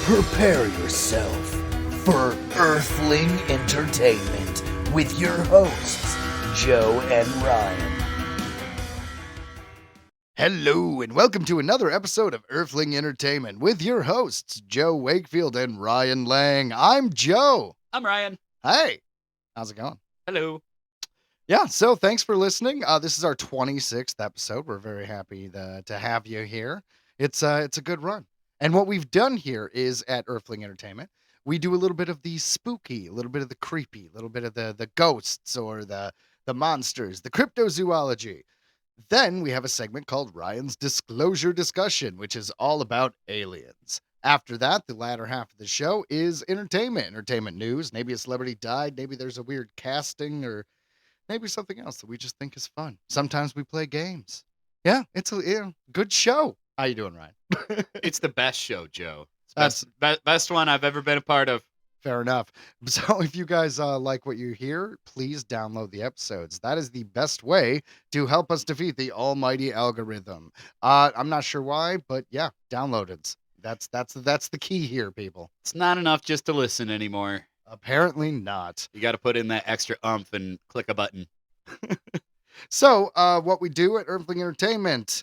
Prepare yourself for Earthling Entertainment with your hosts, Joe and Ryan. Hello, and welcome to another episode of Earthling Entertainment with your hosts, Joe Wakefield and Ryan Lang. I'm Joe. I'm Ryan. Hey, how's it going? Hello. Yeah, so thanks for listening. This is our 26th episode. We're very happy to have you here. It's a good run. And what we've done here is at Earthling Entertainment, we do a little bit of the spooky, a little bit of the creepy, a little bit of the ghosts or the monsters, the cryptozoology. Then we have a segment called Ryan's Disclosure Discussion, which is all about aliens. After that, the latter half of the show is entertainment news. Maybe a celebrity died, maybe there's a weird casting, or maybe something else that we just think is fun. Sometimes we play games. Yeah, it's a good show. How you doing, Ryan? It's the best show, Joe. It's best one I've ever been a part of. Fair enough. So if you guys like what you hear, please download the episodes. That is the best way to help us defeat the almighty algorithm. I'm not sure why, but yeah, download it. That's the key here, people. It's not enough just to listen anymore. Apparently not. You got to put in that extra umph and click a button. So what we do at Earthling Entertainment,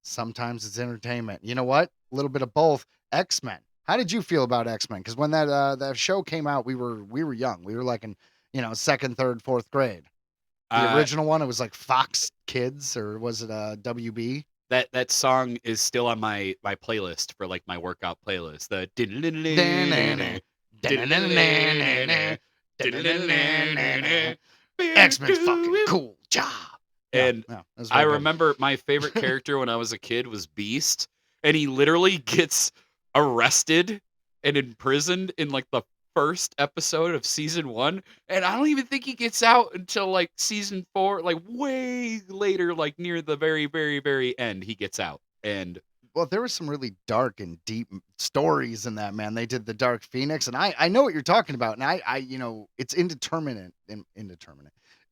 sometimes it's entertainment. You know what? A little bit of both. X-Men. How did you feel about X-Men? Because when that show came out, we were young. We were like in second, third, fourth grade. The original one, it was like Fox Kids, or was it WB? That song is still on my playlist for like my workout playlist. The X-Men's fucking cool job. And I remember my favorite character when I was a kid was Beast, and he literally gets arrested and imprisoned in like the first episode of season 1, and I don't even think he gets out until like season 4, like way later, like near the very, very, very end, he gets out. And well, there were some really dark and deep stories in that, man. They did the Dark Phoenix, and I know what you're talking about, and I it's indeterminate.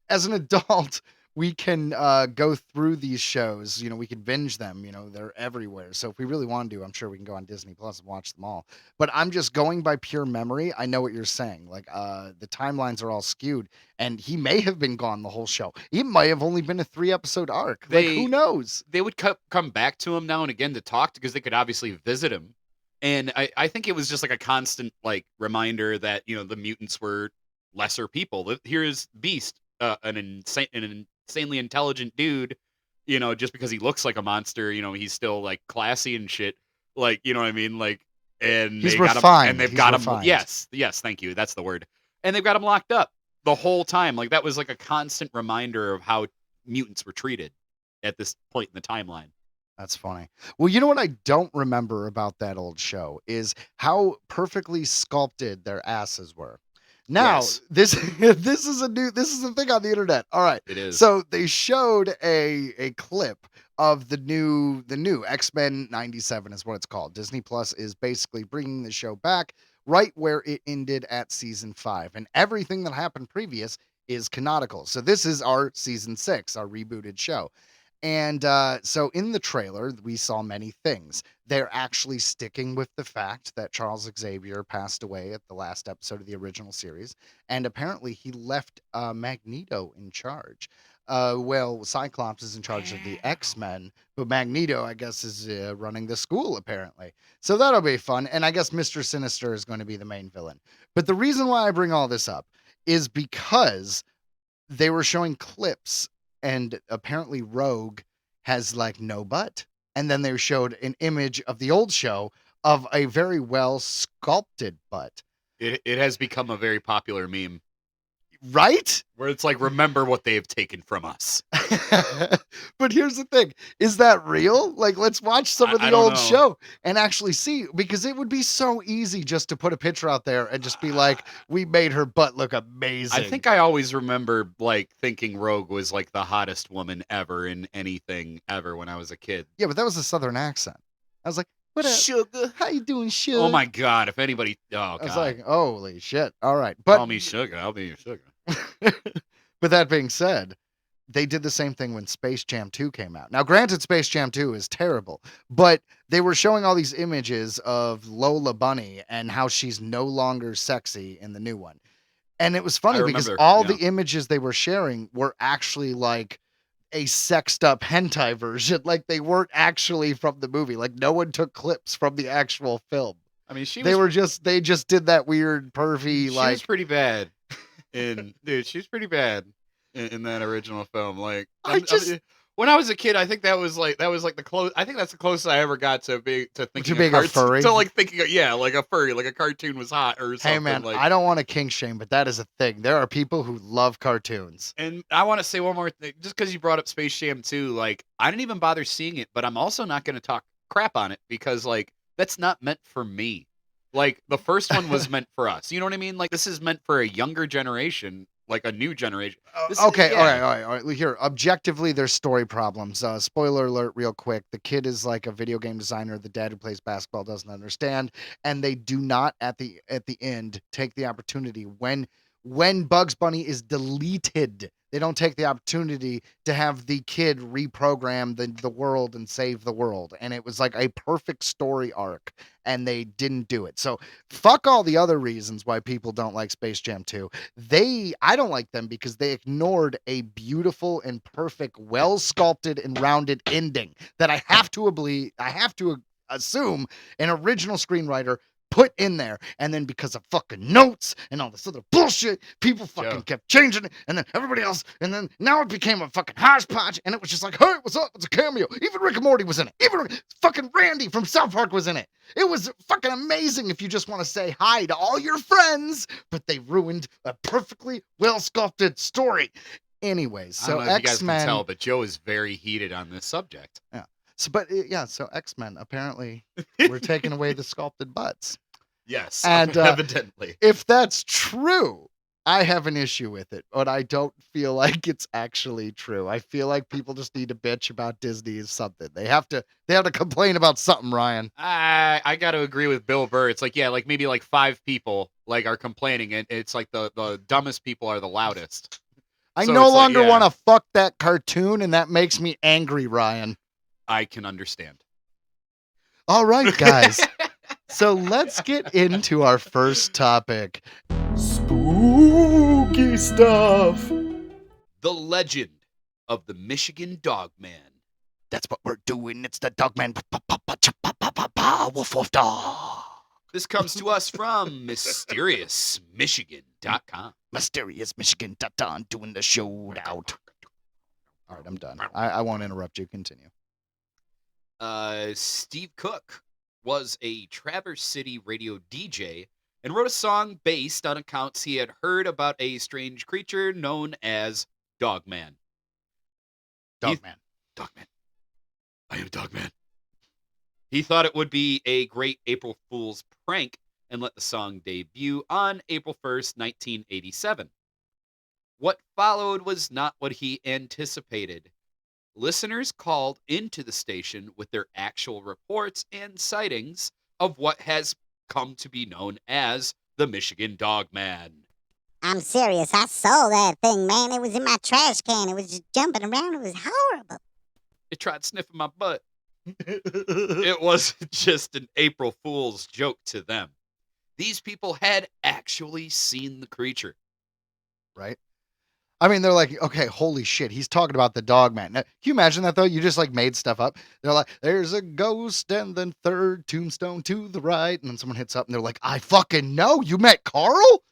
As an adult, we can go through these shows. We can binge them. They're everywhere. So if we really want to, I'm sure we can go on Disney Plus and watch them all. But I'm just going by pure memory. I know what you're saying. Like the timelines are all skewed, and he may have been gone the whole show. It might have only been a 3-episode arc. Who knows? They would come back to him now and again to talk, because they could obviously visit him. And I think it was just like a constant like reminder that the mutants were lesser people. Here is Beast, an insanely intelligent dude, just because he looks like a monster, he's still like classy and shit, like, you know what I mean, like, and he's they refined. got him, and they've he's got refined. him. Yes, thank you, that's the word. And they've got him locked up the whole time. Like, that was like a constant reminder of how mutants were treated at this point in the timeline. That's funny. Well, you know what I don't remember about that old show is how perfectly sculpted their asses were. Now, Yes. this is a thing on the internet. All right. It is. So they showed a clip of the new X-Men 97 is what it's called. Disney Plus is basically bringing the show back right where it ended at season 5, and everything that happened previous is canonical. So this is our season 6, our rebooted show. And so in the trailer, we saw many things. They're actually sticking with the fact that Charles Xavier passed away at the last episode of the original series. And apparently he left Magneto in charge. Well, Cyclops is in charge of the X-Men, but Magneto, I guess, is running the school, apparently. So that'll be fun. And I guess Mr. Sinister is going to be the main villain. But the reason why I bring all this up is because they were showing clips, and apparently Rogue has like no butt. And then they showed an image of the old show of a very well sculpted butt. It has become a very popular meme, right? where it's like, remember what they've taken from us. But here's the thing. Is that real? Like, let's watch some of I the don't old know. show and actually see, because it would be so easy just to put a picture out there and just be like, we made her butt look amazing. I think I always remember like thinking Rogue was like the hottest woman ever in anything ever when I was a kid. Yeah, but that was a Southern accent. I was like, what up? Sugar. How you doing, sugar? Oh my God. If anybody, I was God. like, holy shit. All right. But Call me sugar. I'll be your sugar. But that being said, they did the same thing when Space Jam 2 came out. Now, granted, Space Jam 2 is terrible, but they were showing all these images of Lola Bunny and how she's no longer sexy in the new one. And it was funny because remember, all yeah. the images they were sharing were actually like a sexed up hentai version. Like they weren't actually from the movie. Like no one took clips from the actual film. I mean, They just did that weird pervy she like was pretty bad. Dude, she's pretty bad in that original film. Like, when I was a kid, I think that was like the close. I think that's the closest I ever got to thinking being a furry? to like thinking, like a furry, like a cartoon was hot or something. hey man, like, I don't want to kink shame, but that is a thing. There are people who love cartoons. And I want to say one more thing, just because you brought up Space Jam 2, like, I didn't even bother seeing it, but I'm also not going to talk crap on it because, like, that's not meant for me. Like, the first one was meant for us. You know what I mean? Like, this is meant for a younger generation, like a new generation. Okay, all right. Here, objectively, there's story problems. Spoiler alert, real quick. The kid is like a video game designer. The dad who plays basketball doesn't understand, and they do not at the end take the opportunity when Bugs Bunny is deleted. They don't take the opportunity to have the kid reprogram the world and save the world. And it was like a perfect story arc, and they didn't do it. So fuck all the other reasons why people don't like Space Jam 2. I don't like them because they ignored a beautiful and perfect, well sculpted and rounded ending that I have to assume an original screenwriter put in there, and then because of fucking notes and all this other bullshit, people fucking kept changing it, and then everybody else, and then now it became a fucking hodgepodge, and it was just like, hey, what's up? It's a cameo. Even Rick and Morty was in it. Even fucking Randy from South Park was in it. It was fucking amazing if you just want to say hi to all your friends, but they ruined a perfectly well-sculpted story. Anyways, so I don't know if you guys X-Men... can tell, but Joe is very heated on this subject. Yeah. So X-Men, apparently, we're taking away the sculpted butts. Yes, and evidently. If that's true, I have an issue with it, but I don't feel like it's actually true. I feel like people just need to bitch about Disney or something. They have to complain about something, Ryan. I got to agree with Bill Burr. It's like, like maybe like 5 people like are complaining, and it's like the dumbest people are the loudest. I no longer want to fuck that cartoon, and that makes me angry, Ryan. I can understand. All right, guys. So let's get into our first topic. Spooky stuff. The legend of the Michigan DogMan. That's what we're doing. It's the DogMan. Woof woof dog. This comes to us from mysteriousmichigan.com. Mysteriousmichigan.com doing the show out. All right, I'm done. I won't interrupt you. Continue. Steve Cook was a Traverse City radio DJ and wrote a song based on accounts he had heard about a strange creature known as Dogman. Dogman. I am Dogman. He thought it would be a great April Fool's prank and let the song debut on April 1st, 1987. What followed was not what he anticipated. Listeners called into the station with their actual reports and sightings of what has come to be known as the Michigan DogMan. I'm serious. I saw that thing, man. It was in my trash can. It was just jumping around. It was horrible. It tried sniffing my butt. It wasn't just an April Fool's joke to them. These people had actually seen the creature. Right? I mean, they're like, okay, holy shit, he's talking about the Dogman. Now, can you imagine that, though? You just, like, made stuff up. They're like, there's a ghost and then third tombstone to the right. And then someone hits up and they're like, I fucking know. You met Carl?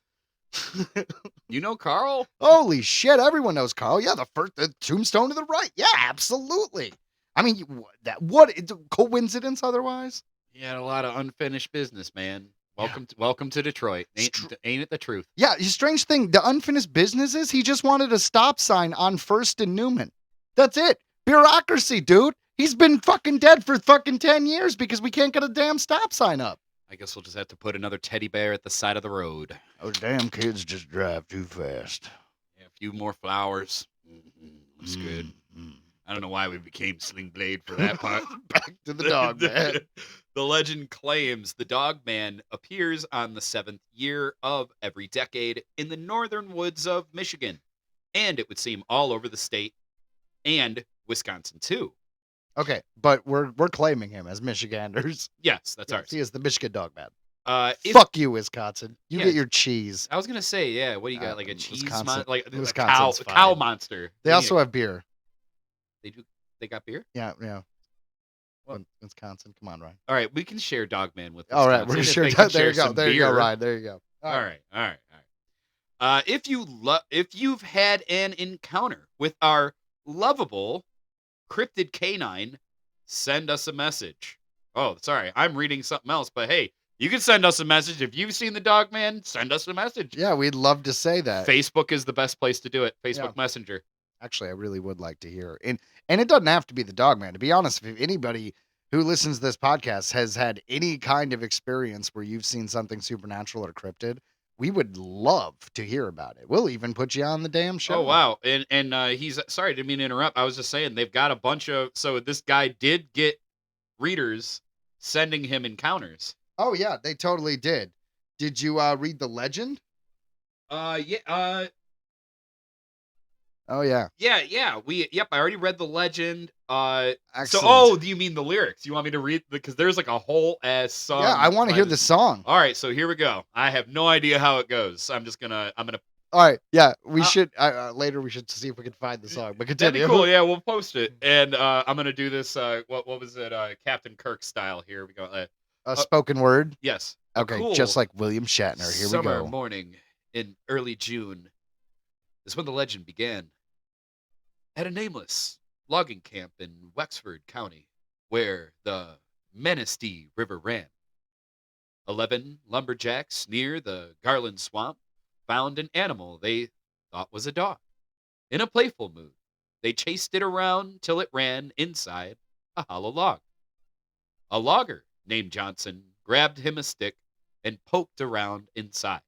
You know Carl? Holy shit, everyone knows Carl. Yeah, the tombstone to the right. Yeah, absolutely. I mean, what coincidence otherwise? He had a lot of unfinished business, man. Welcome to Detroit. Ain't it the truth? Yeah, strange thing. The unfinished business is he just wanted a stop sign on First and Newman. That's it. Bureaucracy, dude. He's been fucking dead for fucking 10 years because we can't get a damn stop sign up. I guess we'll just have to put another teddy bear at the side of the road. Those damn kids just drive too fast. Yeah, a few more flowers. Looks good. I don't know why we became Sling Blade for that part. Back to the Dogman. The legend claims the Dogman appears on the 7th year of every decade in the northern woods of Michigan, and it would seem all over the state and Wisconsin too. Okay, but we're claiming him as Michiganders. Yes, that's Yes, ours. he is the Michigan Dogman. If, Fuck you, Wisconsin. You Yeah. get your cheese. I was gonna say, yeah. What do you got? Like a cheese, Wisconsin- like a Wisconsin's cow fine. monster. They also have beer. They do. They got beer. Yeah. What? Wisconsin. Come on, Ryan. All right, we can share Dogman with. All right, Wisconsin we're if sure. they can There you share go. some There you go, beer. Ryan. There you go. All right. If you've had an encounter with our lovable cryptid canine, send us a message. Oh, sorry, I'm reading something else, but hey, you can send us a message if you've seen the Dogman. Send us a message. Yeah, we'd love to say that. Facebook is the best place to do it. Facebook Yeah. Messenger. Actually, I really would like to hear. And it doesn't have to be the Dogman. To be honest, if anybody who listens to this podcast has had any kind of experience where you've seen something supernatural or cryptid, we would love to hear about it. We'll even put you on the damn show. Oh wow, and he's sorry, didn't mean to interrupt. I was just saying they've got a bunch of so this guy did get readers sending him encounters. Oh yeah, they totally did. Did you read the legend? Yeah. Oh yeah. Yeah. Yep. I already read the legend. So, Excellent. do you mean the lyrics? You want me to read because there's like a whole ass song. Yeah, I want to by hear this- the song. All right, so here we go. I have no idea how it goes. I'm gonna. All right, yeah, we Uh, should later. We should see if we can find the song. But That'd continue. be cool. Yeah, we'll post it, and I'm gonna do this. What was it? Captain Kirk style. Here we go. Spoken word. Yes. Okay, cool just like William Shatner. Here Summer we go. morning in early June is when the legend began. At a nameless logging camp in Wexford County, where the Manistee River ran. 11 lumberjacks near the Garland Swamp found an animal they thought was a dog. In a playful mood, they chased it around till it ran inside a hollow log. A logger named Johnson grabbed him a stick and poked around inside.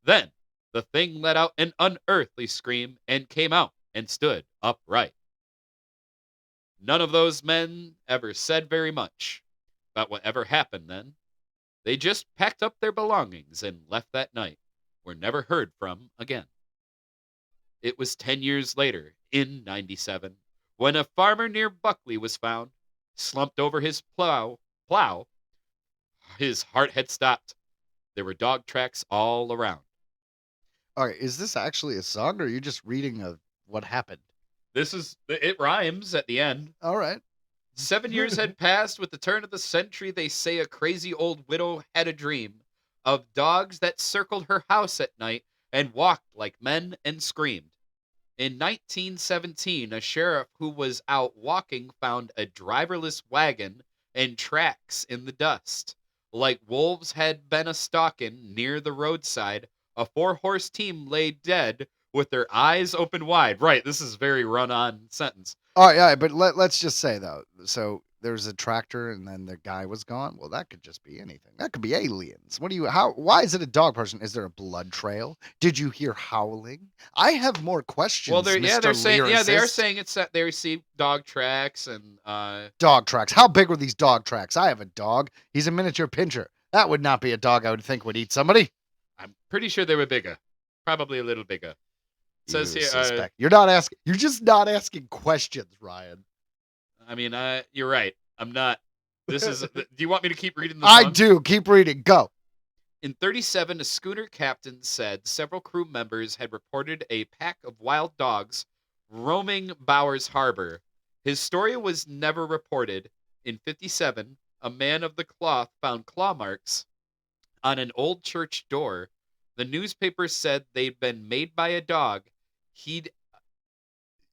Then the thing let out an unearthly scream and came out and stood upright. None of those men ever said very much about whatever happened then. They just packed up their belongings and left that night, were never heard from again. It was 10 years later, in 97, when a farmer near Buckley was found, slumped over his plow. His heart had stopped. There were dog tracks all around. All right, is this actually a song, or are you just reading of what happened? It rhymes at the end. All right. 7 years had passed with the turn of the century. They say a crazy old widow had a dream of dogs that circled her house at night and walked like men and screamed. In 1917, a sheriff who was out walking found a driverless wagon and tracks in the dust. Like wolves had been a stalking near the roadside, a 4-horse team lay dead with their eyes open wide. Right, this is very run-on sentence. All right, yeah, but let's just say though. So there's a tractor, and then the guy was gone. Well, that could just be anything. That could be aliens. Why is it a dog person? Is there a blood trail? Did you hear howling? I have more questions. Well, they're Mr. saying they are Lyricist. saying it's that they receive dog tracks and Dog tracks. How big were these dog tracks? I have a dog. He's a miniature pincher. That would not be a dog I would think would eat somebody. I'm pretty sure they were bigger, probably a little bigger. It says You here, suspect. You're not asking. You're just not asking questions, Ryan. I mean, you're right. I'm not. This is. Do you want me to keep reading the I song? do. Keep reading. Go. In 37, a schooner captain said several crew members had reported a pack of wild dogs roaming Bowers Harbor. His story was never reported. In 57, a man of the cloth found claw marks on an old church door. The newspaper said they'd been made by a dog.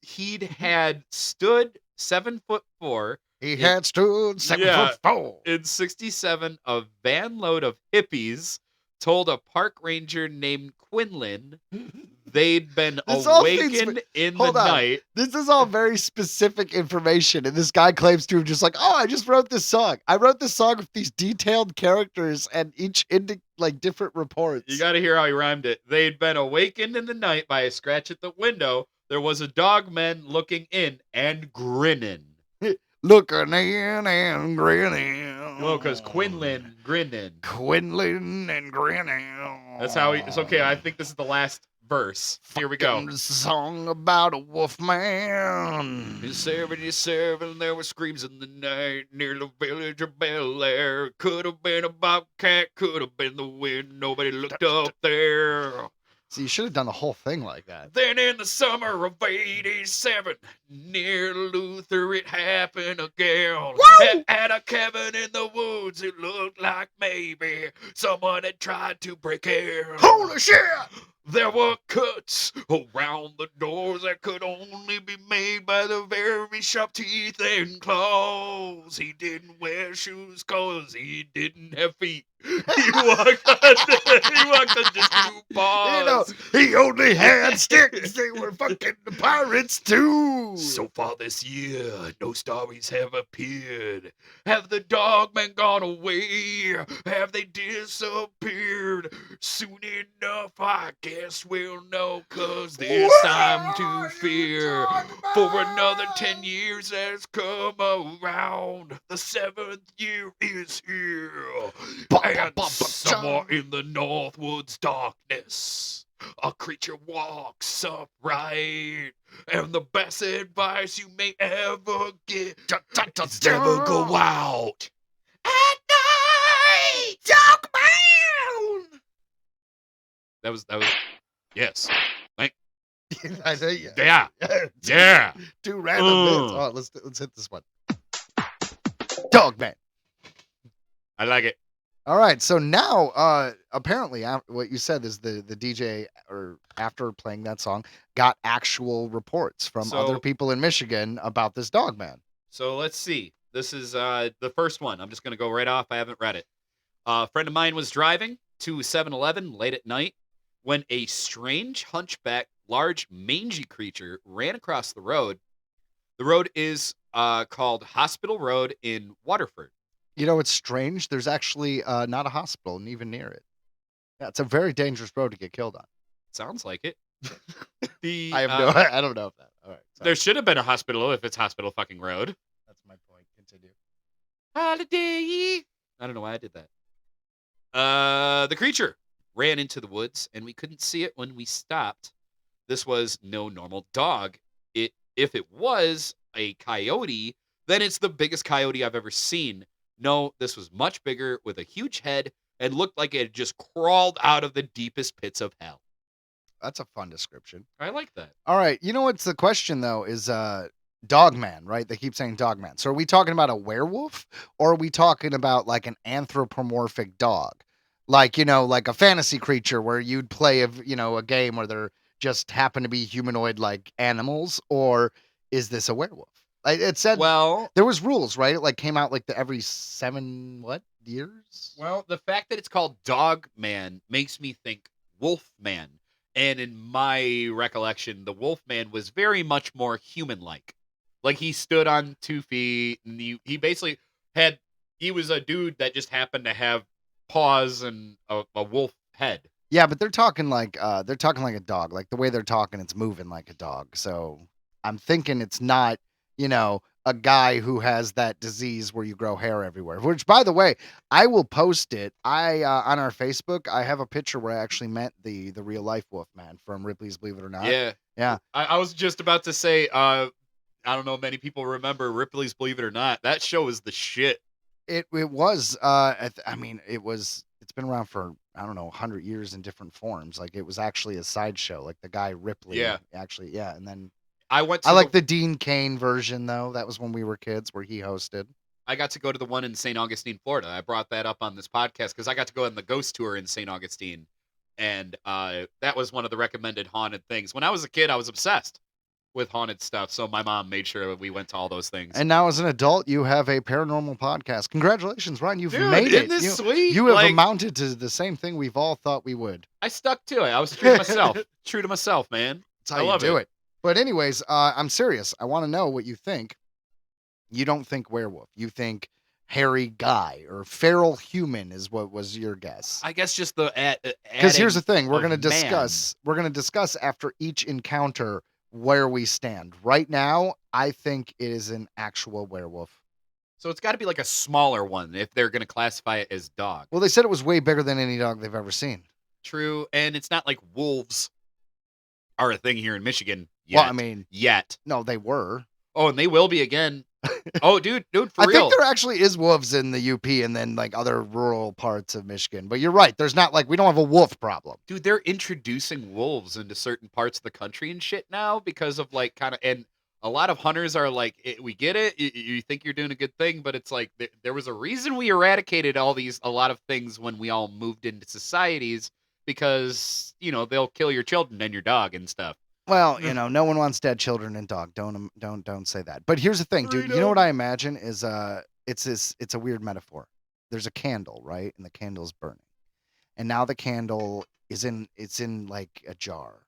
He'd had stood 7'4". He had stood 7'4". In 67, a van load of hippies told a park ranger named Quinlan they'd been This all seems- awakened in the hold on. night. This is all very specific information, and this guy claims to have just like, oh, I just wrote this song. I wrote this song with these detailed characters and each different reports. You got to hear how he rhymed it. They'd been awakened in the night by a scratch at the window. There was a dogman looking in and grinning. Looking in and grinning. Oh, because Quinlan grinning. Quinlan and grinning. That's how he. It's okay. I think this is the last verse. Here we go. Fucking song about a wolf man. In 77, there were screams in the night near the village of Bel Air. Could have been a bobcat, could have been the wind. Nobody looked up there. So you should have done the whole thing like that. Then in the summer of 87, near Luther, it happened again. At a cabin in the woods, it looked like maybe someone had tried to break in. Holy shit! There were cuts around the doors that could only be made by the very sharp teeth and claws. He didn't wear shoes 'cause he didn't have feet. He walked on just two paws. He only had sticks. They were fucking the pirates too. So far this year, no stories have appeared. Have the dogmen gone away? Have they disappeared? Soon enough, I guess we'll know, 'cause there's time to fear. For another 10 years has come around. The 7th year is here. And somewhere in the Northwoods darkness, a creature walks upright. And the best advice you may ever get is never go out at night. Dogman! That was, yes. I know you. Yeah. Yeah. Two random bits. Oh, let's hit this one. Dogman. I like it. All right, so now apparently what you said is the DJ, or after playing that song, got actual reports from other people in Michigan about this Dogman. So let's see. This is the first one. I'm just going to go right off. I haven't read it. A friend of mine was driving to 7-Eleven late at night when a strange hunchback, large mangy creature ran across the road. The road is called Hospital Road in Waterford. You know, it's strange. There's actually not a hospital even near it. Yeah, it's a very dangerous road to get killed on. Sounds like it. I don't know if that. All right. Sorry. There should have been a hospital if it's Hospital fucking Road. That's my point. Continue. Holiday. I don't know why I did that. The creature ran into the woods, and we couldn't see it when we stopped. This was no normal dog. If it was a coyote, then it's the biggest coyote I've ever seen. No, this was much bigger with a huge head and looked like it had just crawled out of the deepest pits of hell. That's a fun description. I like that. All right. You know what's the question, though, is Dogman, right? They keep saying Dogman. So are we talking about a werewolf, or are we talking about like an anthropomorphic dog? Like, like a fantasy creature where you'd play a game where they're just happen to be humanoid like animals, or is this a werewolf? It said, well, there was rules, right? It like came out like every 7 years. Well, the fact that it's called Dogman makes me think Wolfman, and in my recollection, the Wolfman was very much more human-like. Like he stood on 2 feet, and he basically he was a dude that just happened to have paws and a wolf head. Yeah, but they're talking like a dog. Like the way they're talking, it's moving like a dog. So I'm thinking it's not, a guy who has that disease where you grow hair everywhere. Which, by the way, I will post it. On our Facebook, I have a picture where I actually met the real life Wolfman from Ripley's Believe It or Not. Yeah. I was just about to say, I don't know if many people remember Ripley's Believe It or Not. That show is the shit. It was. It's been around for 100 years in different forms. Like it was actually a sideshow. Like the guy Ripley. Yeah. Actually, yeah. And then I like the Dean Cain version though. That was when we were kids, where he hosted. I got to go to the one in St. Augustine, Florida. I brought that up on this podcast because I got to go on the ghost tour in St. Augustine, and that was one of the recommended haunted things. When I was a kid, I was obsessed with haunted stuff, so my mom made sure we went to all those things. And now, as an adult, you have a paranormal podcast. Congratulations, Ryan! You've Dude, made it. Isn't this sweet? You have amounted to the same thing we've all thought we would. I stuck to it. I was true to myself. True to myself, man. That's how you do it. But anyways, I'm serious. I want to know what you think. You don't think werewolf. You think hairy guy or feral human is what was your guess. I guess just the because here's the thing. We're going to discuss. We're going to discuss after each encounter where we stand. Right now, I think it is an actual werewolf. So it's got to be like a smaller one if they're going to classify it as dog. Well, they said it was way bigger than any dog they've ever seen. True, and it's not like wolves. are a thing here in Michigan yet. Well, I mean, yet. no, they were. Oh, and they will be again. Oh, dude, for I real. think there actually is wolves in the UP and then like other rural parts of Michigan. But you're right. There's not like we don't have a wolf problem. Dude, they're introducing wolves into certain parts of the country and shit now because of like kind of, and a lot of hunters are like, we get it. You think you're doing a good thing, but it's like there was a reason we eradicated a lot of things when we all moved into societies because, they'll kill your children and your dog and stuff. Well, no one wants dead children and dog. Don't say that. But here's the thing, dude. You know what I imagine is it's a weird metaphor. There's a candle, right? And the candle's burning. And now the candle it's in like a jar.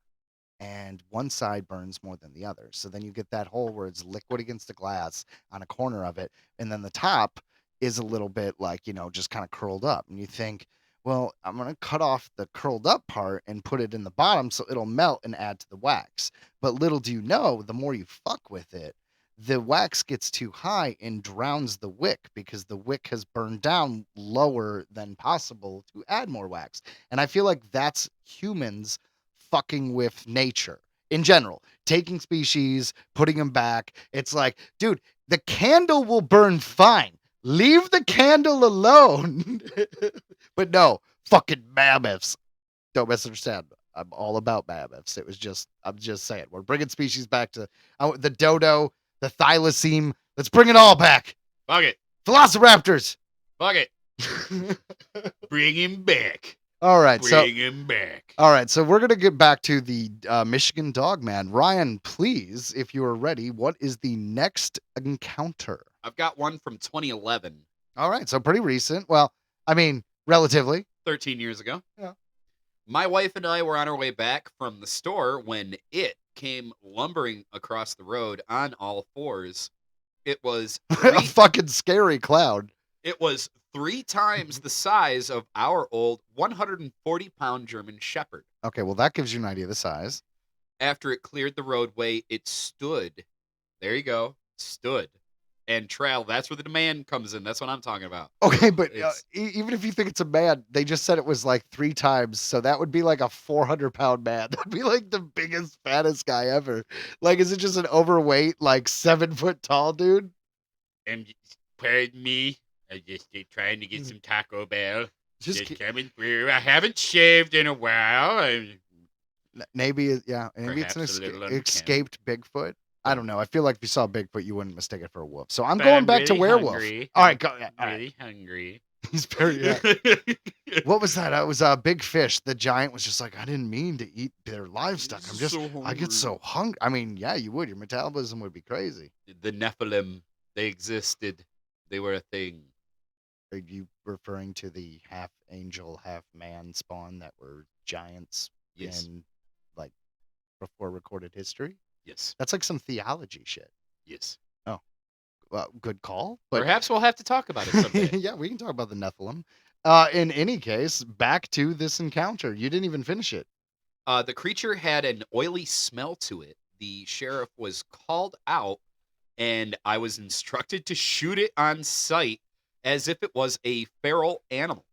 And one side burns more than the other. So then you get that hole where it's liquid against the glass on a corner of it. And then the top is a little bit like, just kind of curled up. And you think, well, I'm going to cut off the curled up part and put it in the bottom so it'll melt and add to the wax. But little do you know, the more you fuck with it, the wax gets too high and drowns the wick because the wick has burned down lower than possible to add more wax. And I feel like that's humans fucking with nature in general, taking species, putting them back. It's like, dude, the candle will burn fine. Leave the candle alone. But no, fucking mammoths. Don't misunderstand. I'm all about mammoths. I'm just saying. We're bringing species back to the dodo, the thylacine. Let's bring it all back. Fuck it. Velociraptors. Fuck it. Bring him back. All right. Bring him back. All right. So we're going to get back to the Michigan DogMan. Ryan, please, if you are ready, what is the next encounter? I've got one from 2011. All right. So pretty recent. Well, I mean, relatively. 13 years ago. Yeah. My wife and I were on our way back from the store when it came lumbering across the road on all fours. It was A fucking scary cloud. It was 3 times the size of our old 140-pound German Shepherd. Okay, well, that gives you an idea of the size. After it cleared the roadway, it stood. There you go. Stood. And trail, that's where the demand comes in. That's what I'm talking about. Okay, but even if you think it's a man, they just said it was like 3 times. So that would be like a 400-pound man. That'd be like the biggest, fattest guy ever. Like, is it just an overweight, like 7-foot tall dude? Pardon me. I just trying to get some Taco Bell. Just coming through. I haven't shaved in a while. Maybe it's an escaped Bigfoot. I don't know. I feel like if you saw Bigfoot, you wouldn't mistake it for a wolf. So I'm going back to werewolf. Hungry. All right, go. I'm really hungry. He's very. What was that? It was a big fish. The giant was just like, I didn't mean to eat their livestock. I get so hungry. I mean, yeah, you would. Your metabolism would be crazy. The Nephilim, they existed. They were a thing. Are you referring to the half angel, half man spawn that were giants in like before recorded history? Yes. That's like some theology shit. Yes. Oh, well, good call. But perhaps we'll have to talk about it someday. Yeah, we can talk about the Nephilim. In any case, back to this encounter. You didn't even finish it. The creature had an oily smell to it. The sheriff was called out, and I was instructed to shoot it on sight as if it was a feral animal.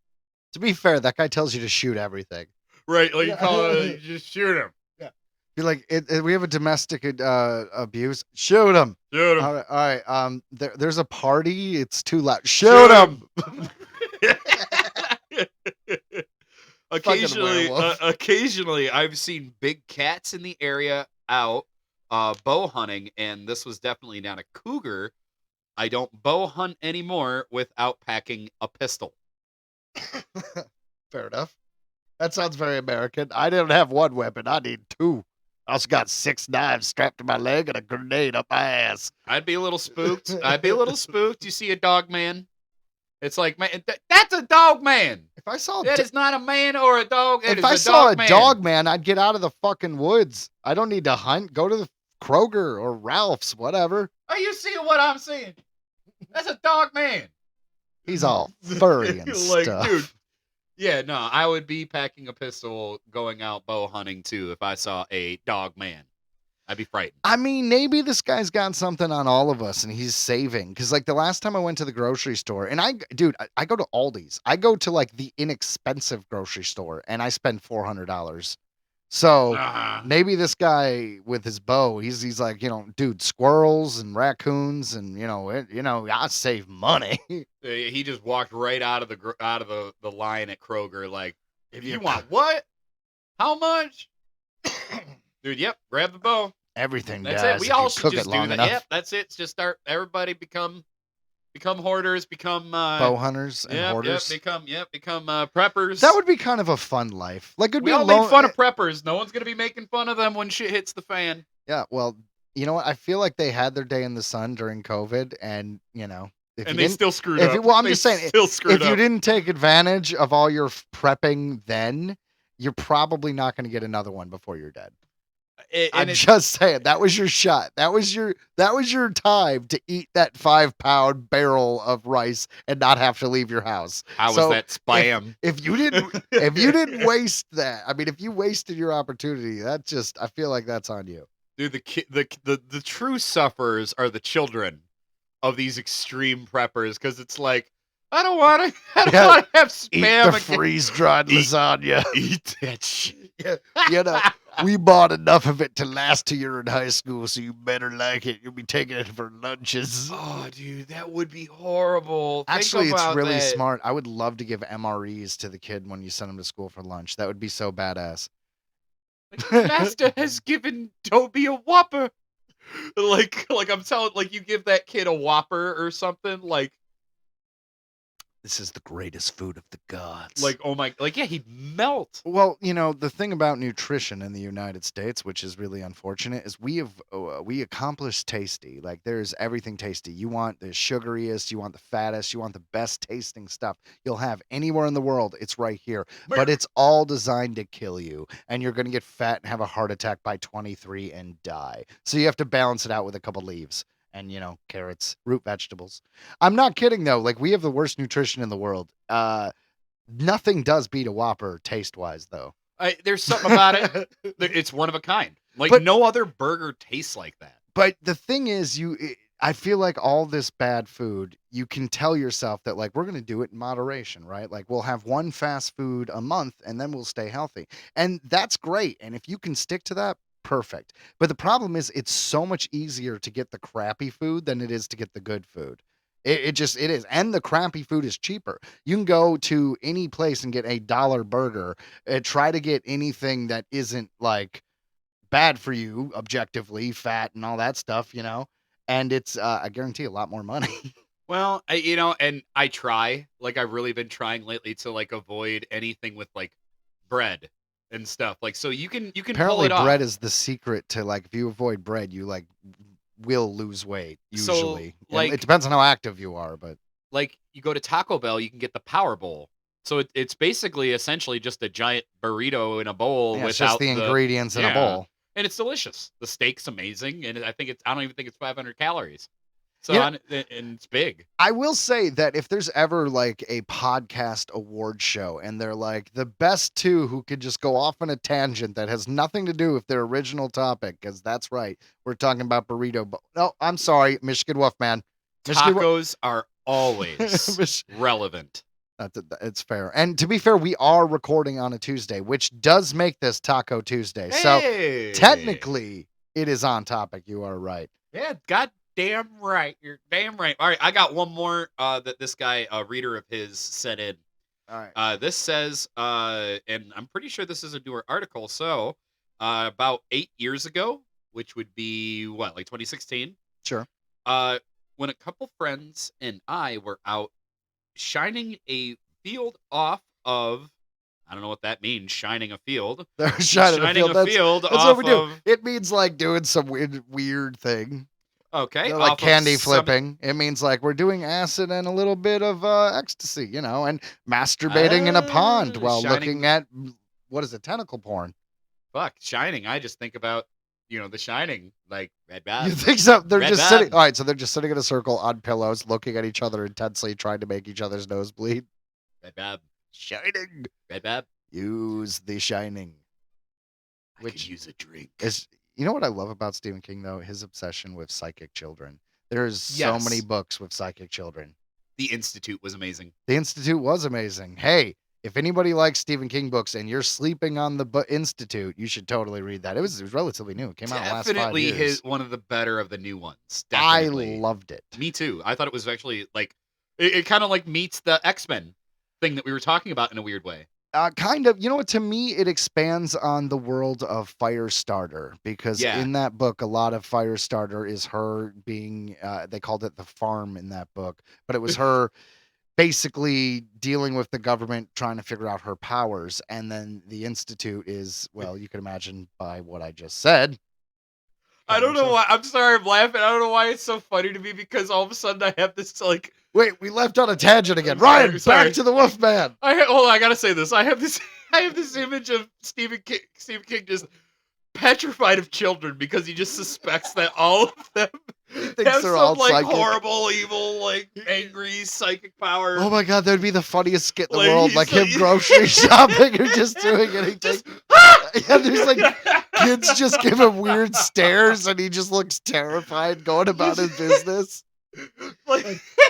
To be fair, that guy tells you to shoot everything. Right, like you call it, just shoot him. Be like, we have a domestic abuse. Shoot him. Shoot him. All right. There's a party. It's too loud. Shoot him. Occasionally, I've seen big cats in the area out bow hunting, and this was definitely not a cougar. I don't bow hunt anymore without packing a pistol. Fair enough. That sounds very American. I didn't have 1 weapon. I need 2. I also got 6 knives strapped to my leg and a grenade up my ass. I'd be a little spooked. You see a dog man. It's like, man, that's a dog man. If I saw that is not a man or a dog. If I saw a dog man, I'd get out of the fucking woods. I don't need to hunt. Go to the Kroger or Ralph's, whatever. Are you seeing what I'm seeing? That's a dog man. He's all furry and stuff. Dude. Yeah, no, I would be packing a pistol going out bow hunting too if I saw a dog man. I'd be frightened. I mean, maybe this guy's got something on all of us and he's saving. Because like the last time I went to the grocery store, and I go to Aldi's. I go to like the inexpensive grocery store and I spend $400 So Ah. maybe this guy with his bow, he's like, dude, squirrels and raccoons, and I save money. He just walked right out of the line at Kroger. Like, If you you want what? How much? Dude, yep. Grab the bow. everything That's does it. We if all you should cook just it do long that. enough. Yep. That's it. Just start. Everybody become hoarders. Become Bow hunters and hoarders. Become preppers. That would be kind of a fun life. Like it'd We be all alone. made fun of preppers. No one's gonna be making fun of them when shit hits the fan. Yeah, well, you know what? I feel like they had their day in the sun during COVID, and if And you they didn't, still screwed if up. you, well, I'm They just saying, still screwed if you up. didn't take advantage of all your prepping, then you're probably not going to get another one before you're dead. I'm just saying that was your shot. That was your time to eat that 5-pound barrel of rice and not have to leave your house. How So was that spam? If you didn't waste that, I mean, if you wasted your opportunity, I feel like that's on you. Dude, the true sufferers are the children of these extreme preppers, because it's like, I don't want to have spam. Eat the again. freeze-dried lasagna. Eat that shit. We bought enough of it to last till you're in high school, so you better like it. You'll be taking it for lunches. Oh, dude, that would be horrible. Actually, Think it's about really that. smart. I would love to give MREs to the kid when you send him to school for lunch. That would be so badass. Master has given Toby a Whopper. Like I'm telling, like you give that kid a Whopper or something, like This is the greatest food of the gods. like oh my, like yeah, he'd melt. Well, the thing about nutrition in the United States, which is really unfortunate, is we accomplish tasty. Like there's everything tasty. You want the sugariest, you want the fattest, you want the best tasting stuff you'll have anywhere in the world. It's right here. But it's all designed to kill you, and you're going to get fat and have a heart attack by 23 and die. So you have to balance it out with a couple leaves. And carrots, root vegetables. I'm not kidding though. Like we have the worst nutrition in the world. Nothing does beat a Whopper taste wise though. There's something about it. It's one of a kind. Like But- no other burger tastes like that. But the thing is, I feel like all this bad food, you can tell yourself that like we're gonna do it in moderation, right? Like we'll have one fast food a month, and then we'll stay healthy, and that's great. And if you can stick to that, perfect. But the problem is, it's so much easier to get the crappy food than it is to get the good food. It is, and the crappy food is cheaper. You can go to any place and get $1 burger. Try to get anything that isn't like bad for you objectively, fat and all that stuff, and it's I guarantee a lot more money. Well, and I try, like I've really been trying lately to like avoid anything with like bread and stuff. Like so you can pull Apparently it off. bread is the secret to like if you avoid bread, you like will lose weight usually. And like- it depends on how active you are, but Like you go to Taco Bell, you can get the Power Bowl. So it's basically essentially just a giant burrito in a bowl yeah, without it's just the ingredients in a yeah. bowl. And it's delicious. The steak's amazing, and I don't even think it's 500 calories. So Yeah. and it's big. I will say that if there's ever like a podcast award show and they're like the best two who could just go off on a tangent that has nothing to do with their original topic, because that's right, we're talking about burrito. No, I'm sorry, Michigan Wolfman. Tacos are always Mich- relevant. It's fair. And to be fair, we are recording on a Tuesday, which does make this Taco Tuesday. So Hey! technically, it is on topic. You are right. Yeah, goddamn right. You're damn right. All right, I got one more that this guy, a reader of his, sent in. All right. This says, and I'm pretty sure this is a newer article. So, about 8 years ago, which would be what, like 2016? Sure. When a couple friends and I were out shining a field off of, I don't know what that means, shining a field. They're shining a field. That's off what we do. of, It means like doing some weird thing. okay, They're like off of candy some- flipping. It means like we're doing acid and a little bit of ecstasy, and masturbating in a pond while shining- looking at, what is it, tentacle porn. Fuck, shining. I just think about, The Shining, like Red Bad. You think so? They're Red just Bad. sitting. All right, so they're just sitting in a circle on pillows, looking at each other intensely, trying to make each other's nose bleed. Red Bad. Shining. Red Bad. Use the shining. I Which could use a drink. Is what I love about Stephen King though? His obsession with psychic children. There's so Yes. many books with psychic children. The Institute was amazing. The Institute was amazing. Hey, if anybody likes Stephen King books and you're sleeping on the Institute, you should totally read that. It was relatively new. It came out in the last 5 Definitely years. one of the better of the new ones. I Definitely. loved it. Me too. I thought it was actually like it kind of like meets the X-Men thing that we were talking about in a weird way. Kind of, you know what, to me, it expands on the world of Firestarter because Yeah. in that book, a lot of Firestarter is her being, they called it the farm in that book, but it was her basically dealing with the government, trying to figure out her powers. And then the Institute is, well, you can imagine by what I just said. I don't know why. I'm sorry, I'm laughing. I don't know why it's so funny to me because all of a sudden I have this like. Wait, we left on a tangent again. I'm sorry, Ryan, sorry. back to the Wolfman. Hold on, I gotta say this. I have this image of Stephen King just petrified of children because he just suspects that all of them have they're some all like psychic. horrible, evil, like angry psychic power. Oh my God, that would be the funniest skit in the Like, world. he's Like like- him grocery shopping or just doing anything. Yeah, there's like kids just give him weird stares and he just looks terrified going about his business. like,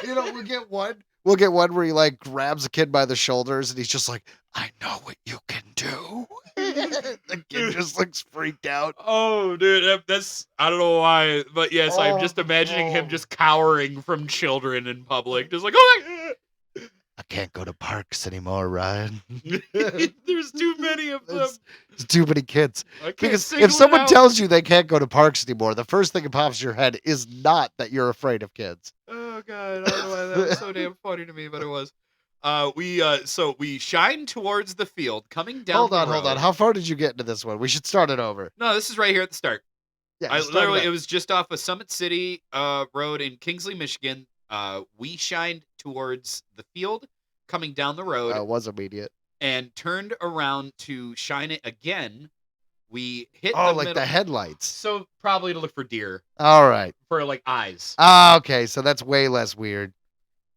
You know, we'll get one where he like grabs a kid by the shoulders and he's just like, I know what you can do. The kid just looks freaked out. oh, dude, that's I don't know why, but yes, I'm just imagining him Oh. just cowering from children in public, just like, oh I can't go to parks anymore, Ryan. my. There's too many of them. There's too many kids. I can't Because single if it someone out. tells you they can't go to parks anymore, the first thing that pops in your head is not that you're afraid of kids. Oh god, I don't know why that was so damn funny to me, but it was. So we shine towards the field, coming down. Hold the on. road. How far did you get into this one? We should start it over. No, this is right here at the start. Yeah, I start literally, it it up. was just off of Summit City Road in Kingsley, Michigan. We shined towards the field, coming down the road, It was immediate. and turned around to shine it again. We hit Oh, the like middle. the headlights. So probably to look for deer, All right. for like eyes. Okay, so that's way less weird.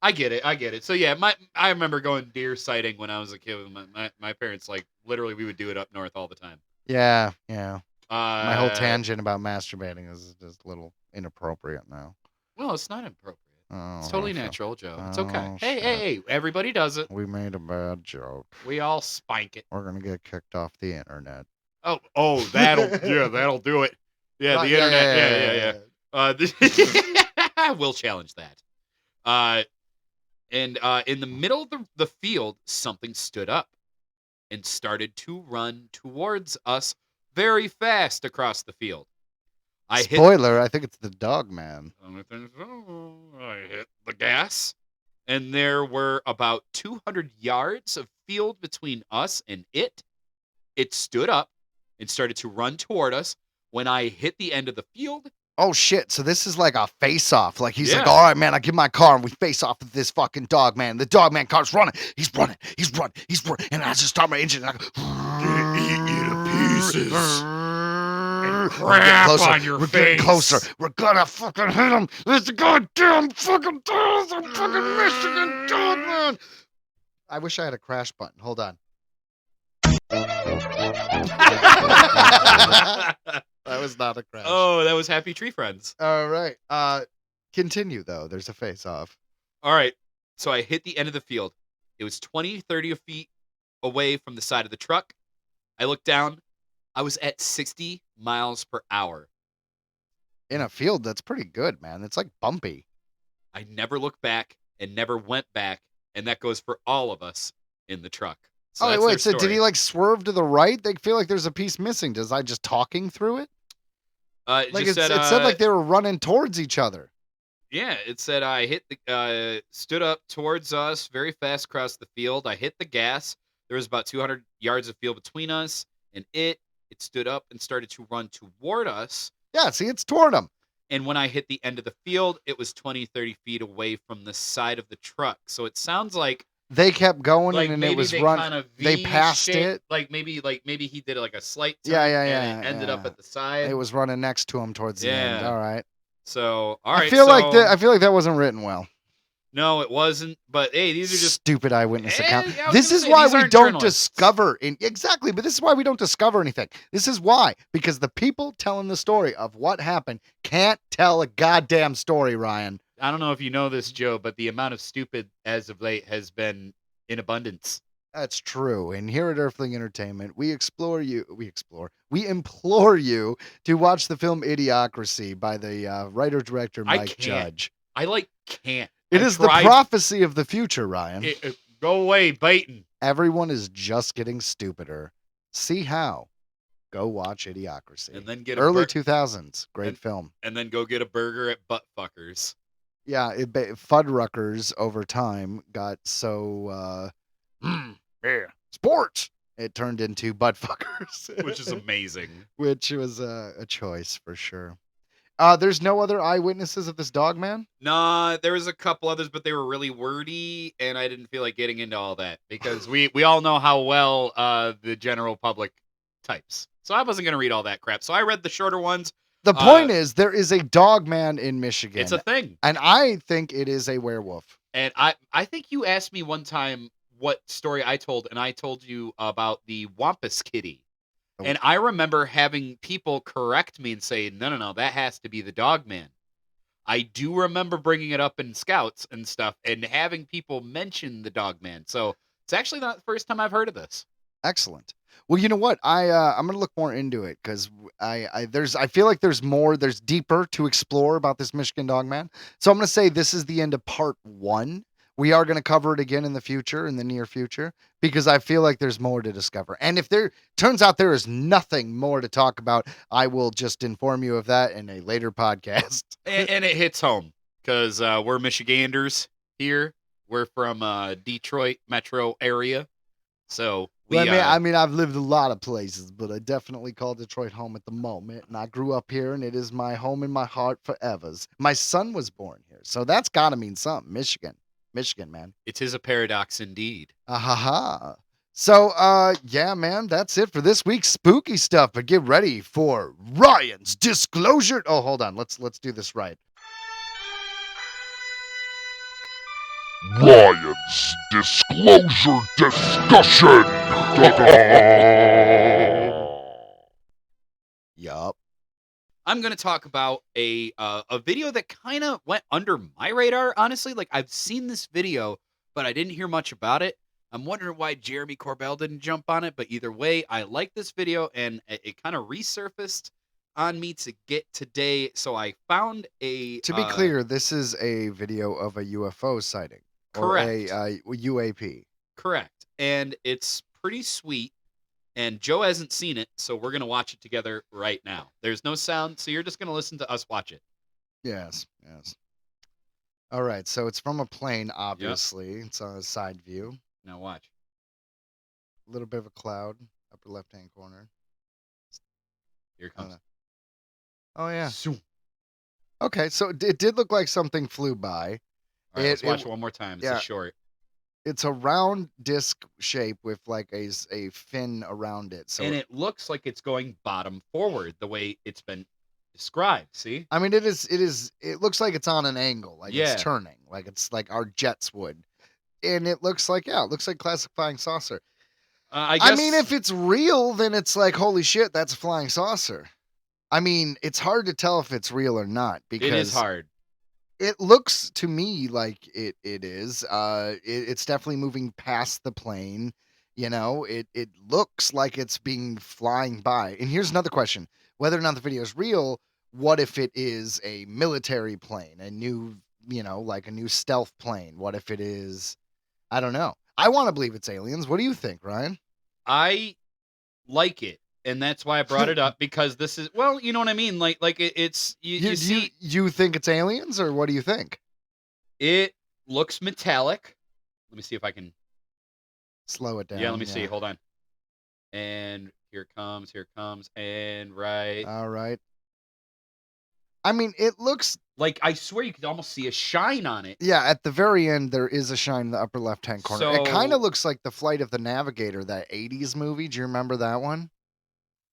I get it. So yeah, I remember going deer sighting when I was a kid. With my parents, like literally, we would do it up north all the time. Yeah. My whole Uh, tangent about masturbating is just a little inappropriate now. Well, it's not inappropriate. Oh, It's totally okay. natural, Joe. It's okay. Oh, Hey, everybody does it. We made a bad joke. We all spank it. We're gonna get kicked off the internet. Oh, that'll do it. Yeah, Right, the internet. Yeah. We'll challenge that. And in the middle of the field, something stood up and started to run towards us very fast across the field. Spoiler, I think it's the DogMan. I hit the gas, and there were about 200 yards of field between us and it. It stood up and started to run toward us. When I hit the end of the field, Oh shit, so this is like a face-off. Like he's like, Yeah. all right, man, I give my car and we face off with this fucking DogMan. The DogMan car's running. He's running. And I just start my engine and I go, eat to pieces. We're crap getting closer. on your We're getting face. closer. We're gonna fucking hit him. It's a goddamn fucking Michigan DogMan. I wish I had a crash button. Hold on. That was not a crash. Oh, that was Happy Tree Friends. All right. Continue though. There's a face-off. All right. So I hit the end of the field. It was 20, 30 feet away from the side of the truck. I looked down. I was at 60 miles per hour. In a field, that's pretty good, man. It's like bumpy. I never looked back and never went back. And that goes for all of us in the truck. So Oh, that's wait. their So did story. he like swerve to the right? They feel like there's a piece missing. Does I just talking through it? It Like just it said, said like they were running towards each other. yeah, it said I hit the stood up towards us very fast across the field. I hit the gas. There was about 200 yards of field between us and it. It stood up and started to run toward us. Yeah, see, it's toward him. And when I hit the end of the field, it was 20, 30 feet away from the side of the truck. So it sounds like They kept going like and maybe it was they run. kind of they passed it. Like maybe he did like a slight turn Yeah, and it ended up yeah. at the side. It was running next to him towards the end. Yeah. All right. So all right. I feel like so- I feel like that wasn't written well. No, it wasn't. But hey, these are just Stupid eyewitness account. Yeah, I was This gonna is say, why these we aren't don't journalists. discover exactly, but this is why we don't discover anything. This is why, because the people telling the story of what happened can't tell a goddamn story, Ryan. I don't know if you know this, Joe, but the amount of stupid as of late has been in abundance. That's true. And here at Earthling Entertainment, we implore you to watch the film Idiocracy by the writer-director I Mike can't. Judge. I can't. It I is the tried. prophecy of the future, Ryan. Go away, Baton. Everyone is just getting stupider. See how? Go watch Idiocracy. And then get Early 2000s. Great film. And then go get a burger at Buttfuckers. Yeah, Fuddruckers over time got so yeah, sports. It turned into Buttfuckers, Which is amazing. which was a choice for sure. There's no other eyewitnesses of this dog man. Nah, there was a couple others, but they were really wordy, and I didn't feel like getting into all that because we all know how well the general public types. So I wasn't gonna read all that crap. So I read the shorter ones. The point is, there is a dog man in Michigan. It's a thing, and I think it is a werewolf. and I think you asked me one time what story I told, and I told you about the Wampus Kitty. Oh. And I remember having people correct me and say, no, that has to be the dog man. I do remember bringing it up in Scouts and stuff and having people mention the dog man. So it's actually not the first time I've heard of this. Excellent. Well, you know what? I'm gonna look more into it because I feel like there's deeper to explore about this Michigan dog man. So I'm gonna say this is the end of part 1. We are going to cover it again in the near future, because I feel like there's more to discover. And if there turns out there is nothing more to talk about, I will just inform you of that in a later podcast. And it hits home because we're Michiganders here. We're from Detroit metro area. So I mean, I've lived a lot of places, but I definitely call Detroit home at the moment. And I grew up here, and it is my home in my heart forever. My son was born here, so that's got to mean something. Michigan, man. It is a paradox indeed. Ha. So, yeah, man, that's it for this week's spooky stuff. But get ready for Ryan's disclosure. Oh, hold on. Let's do this right. Ryan's disclosure discussion. Yup. I'm going to talk about a video that kind of went under my radar, honestly. Like, I've seen this video, but I didn't hear much about it. I'm wondering why Jeremy Corbell didn't jump on it, but either way, I like this video, and it kind of resurfaced on me to get today. So I found a... To be clear, this is a video of a UFO sighting. Correct. Or a UAP. Correct. And it's pretty sweet. And Joe hasn't seen it, so we're going to watch it together right now. There's no sound, so you're just going to listen to us watch it. Yes. All right, so it's from a plane, obviously. Yep. It's on a side view. Now watch. A little bit of a cloud, upper left-hand corner. Here it comes. Oh, yeah. Okay, so it did look like something flew by. All right, let's watch it one more time. It's a short. It's a round disc shape with like a fin around it. So, and it looks like it's going bottom forward the way it's been described. See? I mean, it looks like it's on an angle, like it's turning, like it's like our jets would. And it looks like classic flying saucer. I mean, if it's real, then it's like, holy shit, that's a flying saucer. I mean, it's hard to tell if it's real or not, because it is hard. It looks to me like it is. It's definitely moving past the plane. You know, it looks like it's flying by. And here's another question: whether or not the video is real, what if it is a military plane, a new stealth plane? What if it is? I don't know. I want to believe it's aliens. What do you think, Ryan? I like it. And that's why I brought it up, because this is, well, you know what I mean? Like it's, you see. You think it's aliens, or what do you think? It looks metallic. Let me see if I can slow it down. Yeah, let me see. Hold on. And here it comes, and right. All right. I mean, it looks like, I swear you could almost see a shine on it. Yeah, at the very end, there is a shine in the upper left-hand corner. It kind of looks like the Flight of the Navigator, that 80s movie. Do you remember that one?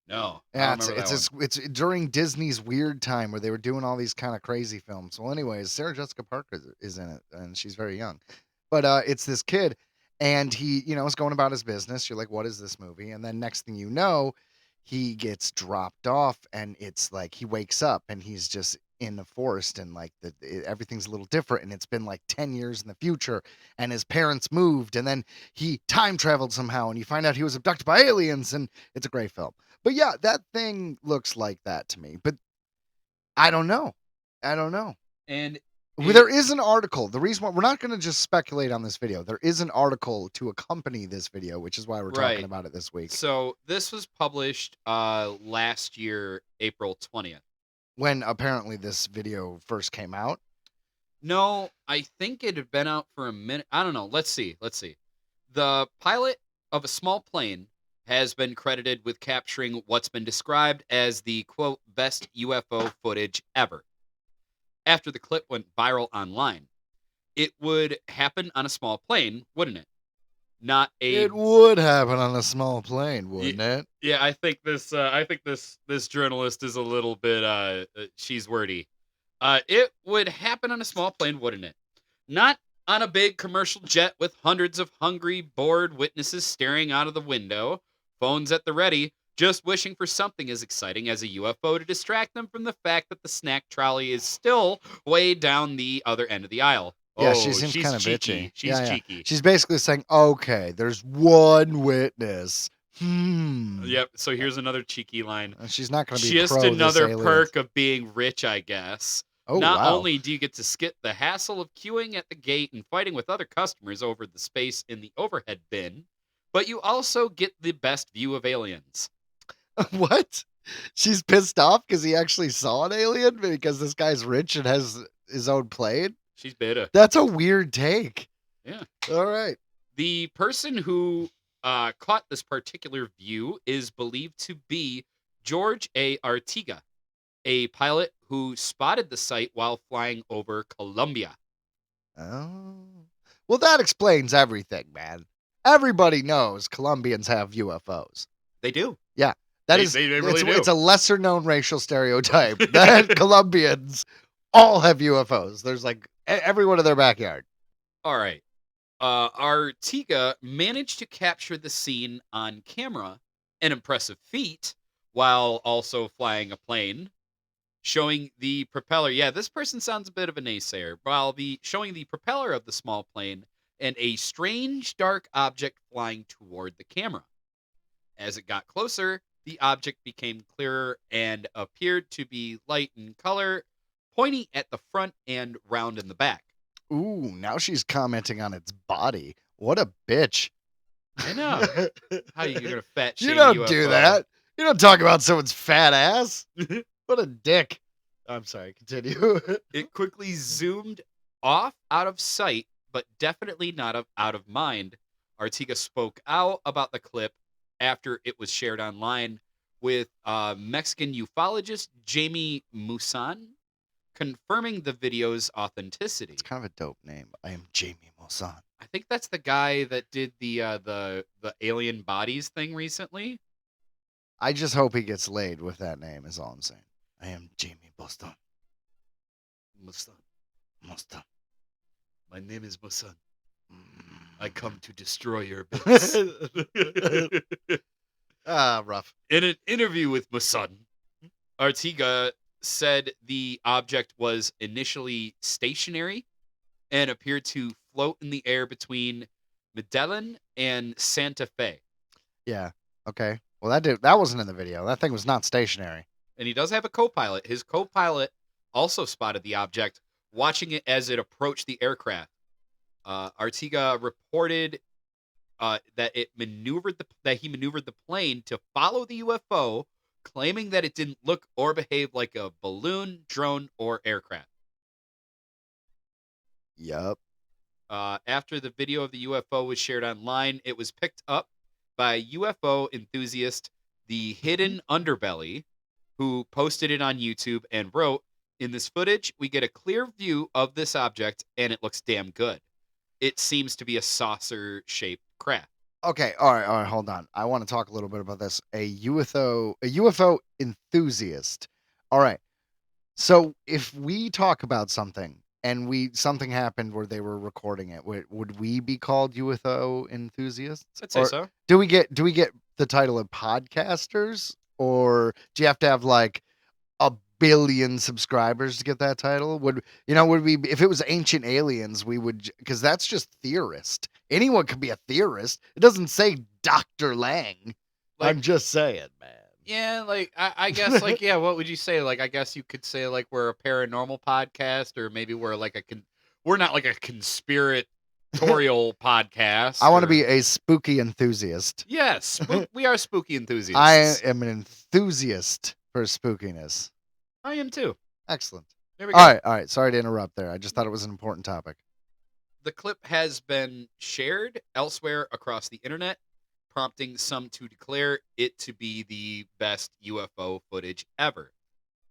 No. Yeah, it's during Disney's weird time where they were doing all these kind of crazy films. Well, anyways, Sarah Jessica Parker is in it, and she's very young. But it's this kid, and he, is going about his business. You're like, what is this movie? And then next thing you know, he gets dropped off, and it's like he wakes up, and he's just in the forest, and like everything's a little different, and it's been like 10 years in the future, and his parents moved, and then he time traveled somehow, and you find out he was abducted by aliens, and it's a great film. But yeah, that thing looks like that to me. But I don't know. And Well, there is an article. The reason why we're not going to just speculate on this video, there is an article to accompany this video, which is why we're talking Right. about it this week. So this was published last year, April 20th. When apparently this video first came out. No, I think it had been out for a minute. I don't know. Let's see. The pilot of a small plane has been credited with capturing what's been described as the, quote, best UFO footage ever. After the clip went viral online, it would happen on a small plane, wouldn't it? Not a. It would happen on a small plane, wouldn't it? Yeah, I think this journalist is a little bit she's wordy. It would happen on a small plane, wouldn't it? Not on a big commercial jet with hundreds of hungry, bored witnesses staring out of the window, phones at the ready, just wishing for something as exciting as a UFO to distract them from the fact that the snack trolley is still way down the other end of the aisle. Yeah, Oh, she seems she's kind of cheeky. bitchy. She's Yeah, yeah. cheeky. She's basically saying, okay, there's one witness. Yep. So here's another cheeky line. And she's not going to be Just pro this another alien. perk of being rich, I guess. Oh, Not wow. only do you get to skip the hassle of queuing at the gate and fighting with other customers over the space in the overhead bin, but you also get the best view of aliens. What? She's pissed off because he actually saw an alien because this guy's rich and has his own plane? She's bitter. That's a weird take. Yeah. All right. The person who caught this particular view is believed to be George A. Artiga, a pilot who spotted the site while flying over Colombia. Oh. Well, that explains everything, man. Everybody knows Colombians have UFOs. They do. They really do. It's a lesser known racial stereotype that Colombians all have UFOs. There's like everyone in their backyard. All right. Artiga managed to capture the scene on camera, an impressive feat, while also flying a plane, showing the propeller. Yeah, this person sounds a bit of a naysayer. Showing the propeller of the small plane and a strange dark object flying toward the camera. As it got closer, the object became clearer and appeared to be light in color, pointy at the front and round in the back. Ooh, now she's commenting on its body. What a bitch. I know. How are you going to fat shame You don't UFO? do that. You don't talk about someone's fat ass. What a dick. I'm sorry, continue. It quickly zoomed off out of sight, but definitely not out of mind. Artiga spoke out about the clip after it was shared online with Mexican ufologist Jamie Musan, confirming the video's authenticity. It's kind of a dope name. I am Jamie Mosan. I think that's the guy that did the alien bodies thing recently. I just hope he gets laid with that name, is all I'm saying. I am Jamie Boston. Musan. Boston. My name is Musan. I come to destroy your bits. Rough. In an interview with Musan, Artiga said the object was initially stationary and appeared to float in the air between Medellin and Santa Fe. Yeah. Okay. Well, that wasn't in the video. That thing was not stationary. And he does have a co-pilot. His co-pilot also spotted the object, watching it as it approached the aircraft. Artiga reported that he maneuvered the plane to follow the UFO, claiming that it didn't look or behave like a balloon, drone, or aircraft. Yup. After the video of the UFO was shared online, it was picked up by UFO enthusiast The Hidden Underbelly, who posted it on YouTube and wrote, "In this footage, we get a clear view of this object, and it looks damn good. It seems to be a saucer-shaped craft." Okay. All right. Hold on. I want to talk a little bit about this. A UFO enthusiast. All right. So if we talk about something and something happened where they were recording it, would we be called UFO enthusiasts? I'd say Or so. Do we get the title of podcasters, or do you have to have like a billion subscribers to get that title? Would we, if it was Ancient Aliens, we would, because that's just theorist. Anyone could be a theorist. It doesn't say Dr. Lang. Like, I'm just saying, man. Yeah, like I guess, like, yeah, what would you say? Like, I guess you could say like we're a paranormal podcast, or maybe we're like we're not like a conspiratorial podcast. I want to or- be a spooky enthusiast. Yes, we are spooky enthusiasts. I am an enthusiast for spookiness. I am too. Excellent. There we go. All right. Sorry to interrupt there. I just thought it was an important topic. The clip has been shared elsewhere across the internet, prompting some to declare it to be the best UFO footage ever.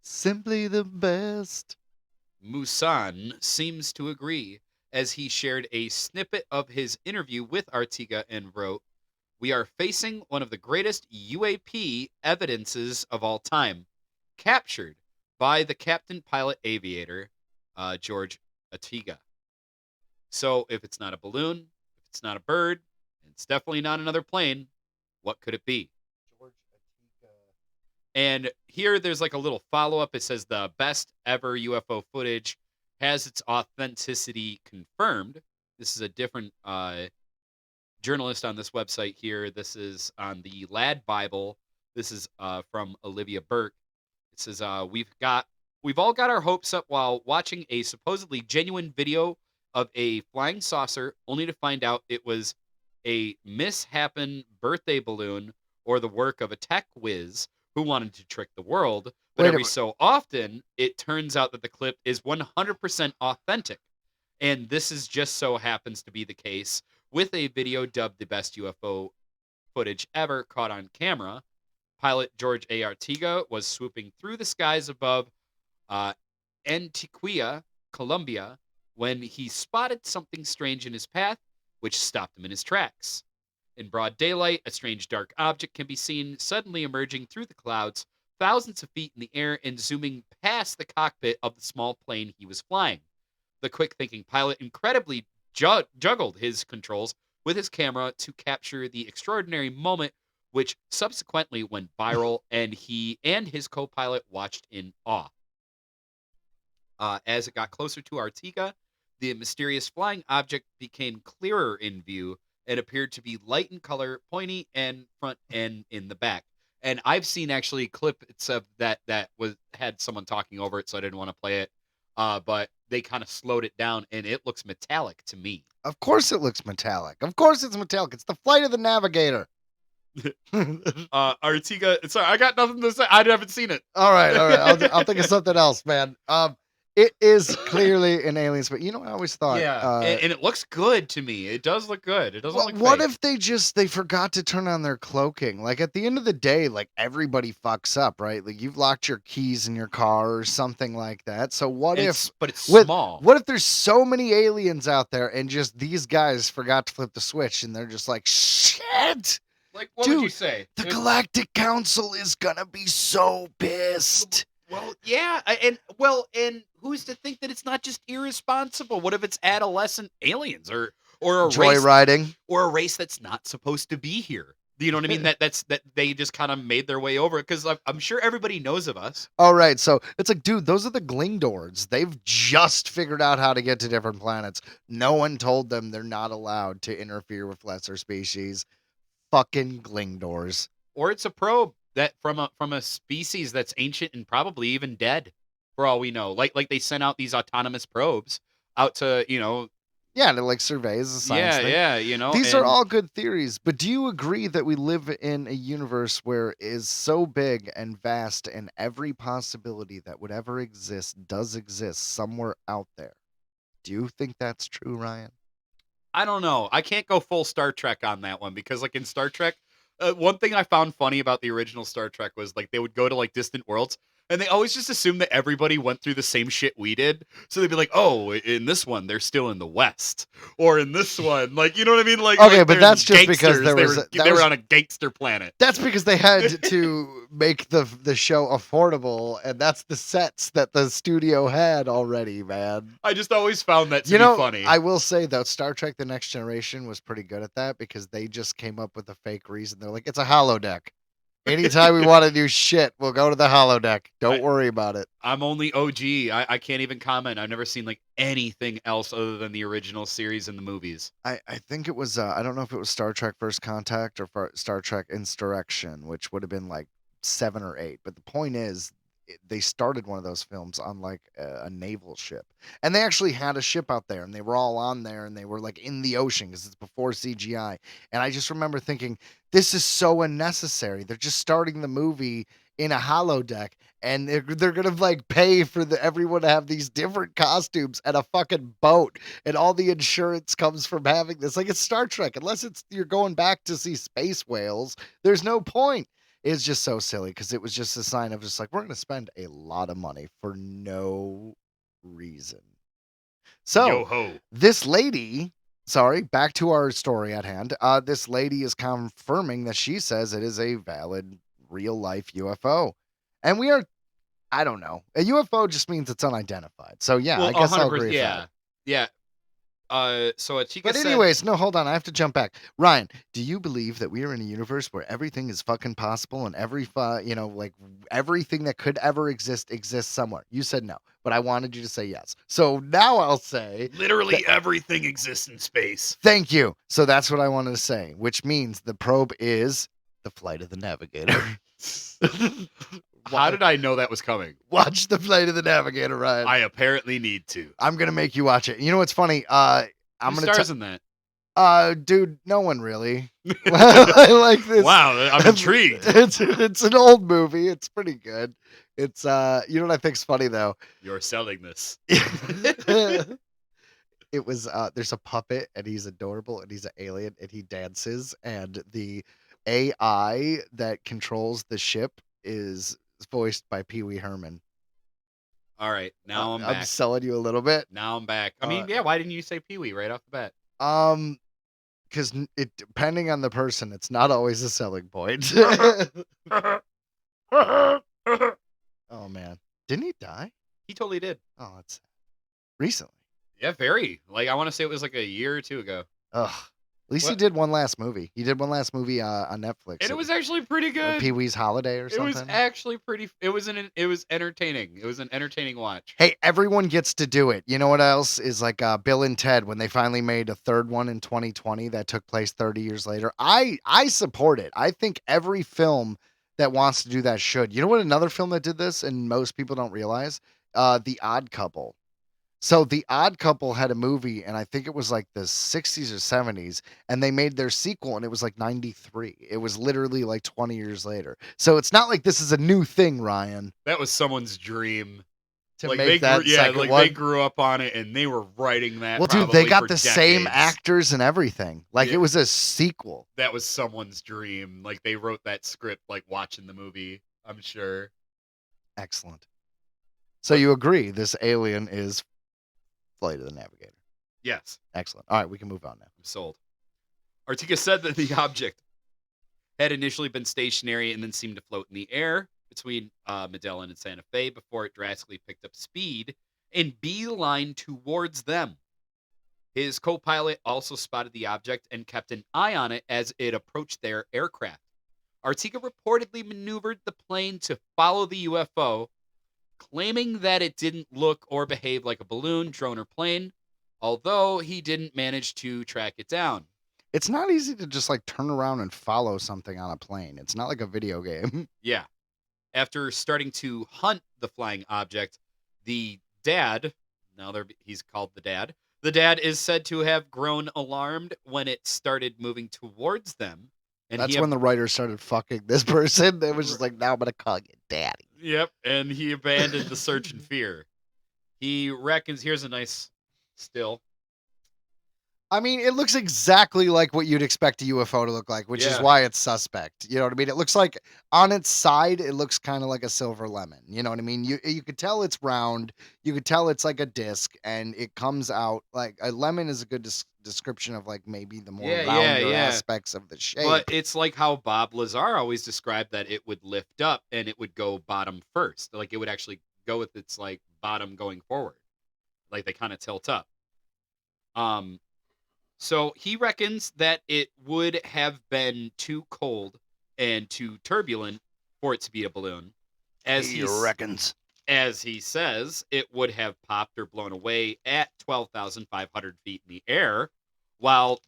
Simply the best. Musan seems to agree, as he shared a snippet of his interview with Artiga and wrote, "We are facing one of the greatest UAP evidences of all time, captured by the captain pilot aviator, George Artiga. So if it's not a balloon, if it's not a bird, and it's definitely not another plane, what could it be?" And here there's like a little follow-up. It says the best ever UFO footage has its authenticity confirmed. This is a different journalist on this website here. This is on the Lad Bible. This is from Olivia Burke. It says, we've all got our hopes up while watching a supposedly genuine video of a flying saucer, only to find out it was a mishappen birthday balloon or the work of a tech whiz who wanted to trick the world. But every so often, it turns out that the clip is 100% authentic. And this is just so happens to be the case with a video dubbed the best UFO footage ever caught on camera. Pilot George A. Artiga was swooping through the skies above Antigua, Colombia, when he spotted something strange in his path, which stopped him in his tracks. In broad daylight, a strange dark object can be seen suddenly emerging through the clouds, thousands of feet in the air, and zooming past the cockpit of the small plane he was flying. The quick-thinking pilot incredibly juggled his controls with his camera to capture the extraordinary moment, which subsequently went viral, and he and his co-pilot watched in awe. As it got closer to Artiga, the mysterious flying object became clearer in view and appeared to be light in color, pointy and front and in the back. And I've seen actually clips of that had someone talking over it, so I didn't want to play it. But they kind of slowed it down, and it looks metallic to me. Of course it looks metallic. Of course it's metallic. It's the flight of the Navigator. Artiga, sorry, I got nothing to say. I haven't seen it. All right. I'll think of something else, man. It is clearly an alien, but you know, I always thought, and it looks good to me. It does look good. It doesn't look what fake. if they forgot to turn on their cloaking? Like at the end of the day, like everybody fucks up, right? Like you've locked your keys in your car or something like that. So But it's with- small. what if there's so many aliens out there and just these guys forgot to flip the switch and they're just like, shit, Like, what would you Dude, say? the Galactic Council is gonna be so pissed. Well, yeah, and who's to think that it's not just irresponsible? What if it's adolescent aliens or a race Joyriding. or a race that's not supposed to be here? You know what I mean? that they just kind of made their way over, because I'm sure everybody knows of us. All right, so it's like, dude, those are the Glingdors. They've just figured out how to get to different planets. No one told them they're not allowed to interfere with lesser species. Fucking Glingdors. Or it's a probe that from a species that's ancient and probably even dead, for all we know. Like they sent out these autonomous probes out to, Yeah, to like survey as a science thing. yeah, These are all good theories, but do you agree that we live in a universe where it is so big and vast and every possibility that would ever exist does exist somewhere out there? Do you think that's true, Ryan? I don't know. I can't go full Star Trek on that one, because like in Star Trek, one thing I found funny about the original Star Trek was like they would go to like distant worlds, and they always just assume that everybody went through the same shit we did. So they'd be like, "Oh, in this one they're still in the West," or in this one, like, you know what I mean? Like, Okay, like, but they're that's just because gangsters. They were on a gangster planet. That's because they had to make the show affordable, and that's the sets that the studio had already, man. I just always found that to be funny. I will say though, Star Trek: The Next Generation was pretty good at that because they just came up with a fake reason. They're like, it's a holodeck. Anytime we want to do shit, we'll go to the holodeck. Don't worry about it. I'm only OG. I can't even comment. I've never seen like anything else other than the original series and the movies. I think it was, I don't know if it was Star Trek First Contact or Star Trek Insurrection, which would have been like 7 or 8. But the point is, they started one of those films on like a naval ship. And they actually had a ship out there and they were all on there and they were like in the ocean because it's before CGI. And I just remember thinking, this is so unnecessary. They're just starting the movie in a holodeck and they're gonna like pay for everyone to have these different costumes and a fucking boat, and all the insurance comes from having this. Like, it's Star Trek. Unless you're going back to see space whales, there's no point. It's just so silly because it was just a sign of just like, we're gonna spend a lot of money for no reason. So Yo ho. this lady, sorry, back to our story at hand. This lady is confirming that she says it is a valid real life UFO. And we are, I don't know. A UFO just means it's unidentified. So yeah, I guess I'll agree with that. Yeah. So Chica But anyways, no, hold on. I have to jump back. Ryan, do you believe that we are in a universe where everything is fucking possible and like everything that could ever exist exists somewhere? You said no, but I wanted you to say yes. So now I'll say literally everything exists in space. thank you. So that's what I wanted to say, which means the probe is the Flight of the Navigator. How did I know that was coming? Watch the Flight of the Navigator, Ryan. I apparently need to. I'm gonna make you watch it. You know what's funny? I'm Who gonna stars in that? dude, no one really. I like this. Wow, I'm intrigued. It's an old movie. It's pretty good. It's you know what I think's funny though? You're selling this. It was there's a puppet and he's adorable and he's an alien and he dances, and the AI that controls the ship is voiced by Pee Wee Herman. All right, now I'm back. I'm selling you a little bit. Now I'm back. I mean, yeah, why didn't you say Pee Wee right off the bat? Because it depending on the person, it's not always a selling point. Oh man, didn't he die? He totally did. Oh, that's sad. Recently. Yeah, very. Like, I want to say it was like a year or two ago. Ugh. At least he did one last movie. He did one last movie on Netflix. And it was actually pretty good. Pee Wee's Holiday or something. It was actually pretty. It was entertaining. It was an entertaining watch. Hey, everyone gets to do it. You know what else is like Bill and Ted when they finally made a third one in 2020 that took place 30 years later. I support it. I think every film that wants to do that should. You know what another film that did this and most people don't realize? The Odd Couple. So The Odd Couple had a movie, and I think it was like the 60s or 70s, and they made their sequel, and it was like 93. It was literally like 20 years later. So it's not like this is a new thing, Ryan. That was someone's dream. To like make that second one. They grew up on it, and they were writing that. Well, dude, they got for the decades. same actors and everything. Like, Yeah. it was a sequel. That was someone's dream. Like, they wrote that script, like, watching the movie, I'm sure. Excellent. So you agree this alien is Flight of the Navigator? Yes. Excellent. All right, we can move on now. I'm sold. Artika said that the object had initially been stationary and then seemed to float in the air between Medellin and Santa Fe before it drastically picked up speed and beelined towards them. His co-pilot also spotted the object and kept an eye on it as it approached their aircraft. Artika reportedly maneuvered the plane to follow the UFO, claiming that it didn't look or behave like a balloon, drone, or plane, although he didn't manage to track it down. It's not easy to just like turn around and follow something on a plane. It's not like a video game. Yeah. After starting to hunt the flying object, the dad, he's called the dad is said to have grown alarmed when it started moving towards them. And that's when the writer started fucking this person. They was just like, now I'm going to call you daddy. Yep, and he abandoned the search in fear. He reckons, here's a nice still. I mean, it looks exactly like what you'd expect a UFO to look like, which is why it's suspect. You know what I mean? It looks like on its side, it looks kind of like a silver lemon. You know what I mean? You could tell it's round. You could tell it's like a disc, and it comes out like a lemon is a good description of like maybe the more rounder aspects of the shape. But it's like how Bob Lazar always described that it would lift up and it would go bottom first. Like it would actually go with its like bottom going forward. Like they kind of tilt up. So he reckons that it would have been too cold and too turbulent for it to be a balloon. As He reckons. As he says, it would have popped or blown away at 12,500 feet in the air, while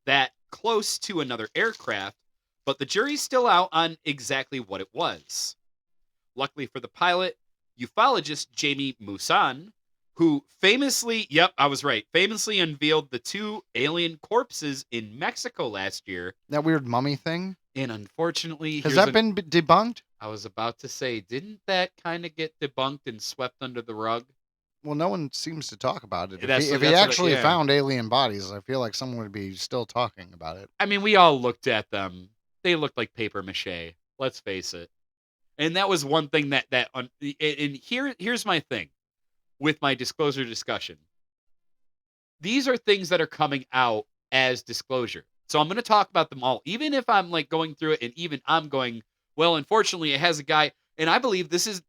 that close to another aircraft, but the jury's still out on exactly what it was. Luckily for the pilot, ufologist Jamie Moussan, who famously, yep, I was right, famously unveiled the 2 alien corpses in Mexico last year. That weird mummy thing? And unfortunately, Has that been debunked? I was about to say, didn't that kind of get debunked and swept under the rug? Well, no one seems to talk about it. That's- If he that's what actually yeah. found alien bodies, I feel like someone would be still talking about it. I mean, we all looked at them. They looked like paper mache. Let's face it. And that was one thing and here's my thing with my disclosure discussion. These are things that are coming out as disclosure. So I'm going to talk about them all, even if I'm like going through it and even I'm going, well, unfortunately, it has a guy, and I believe this.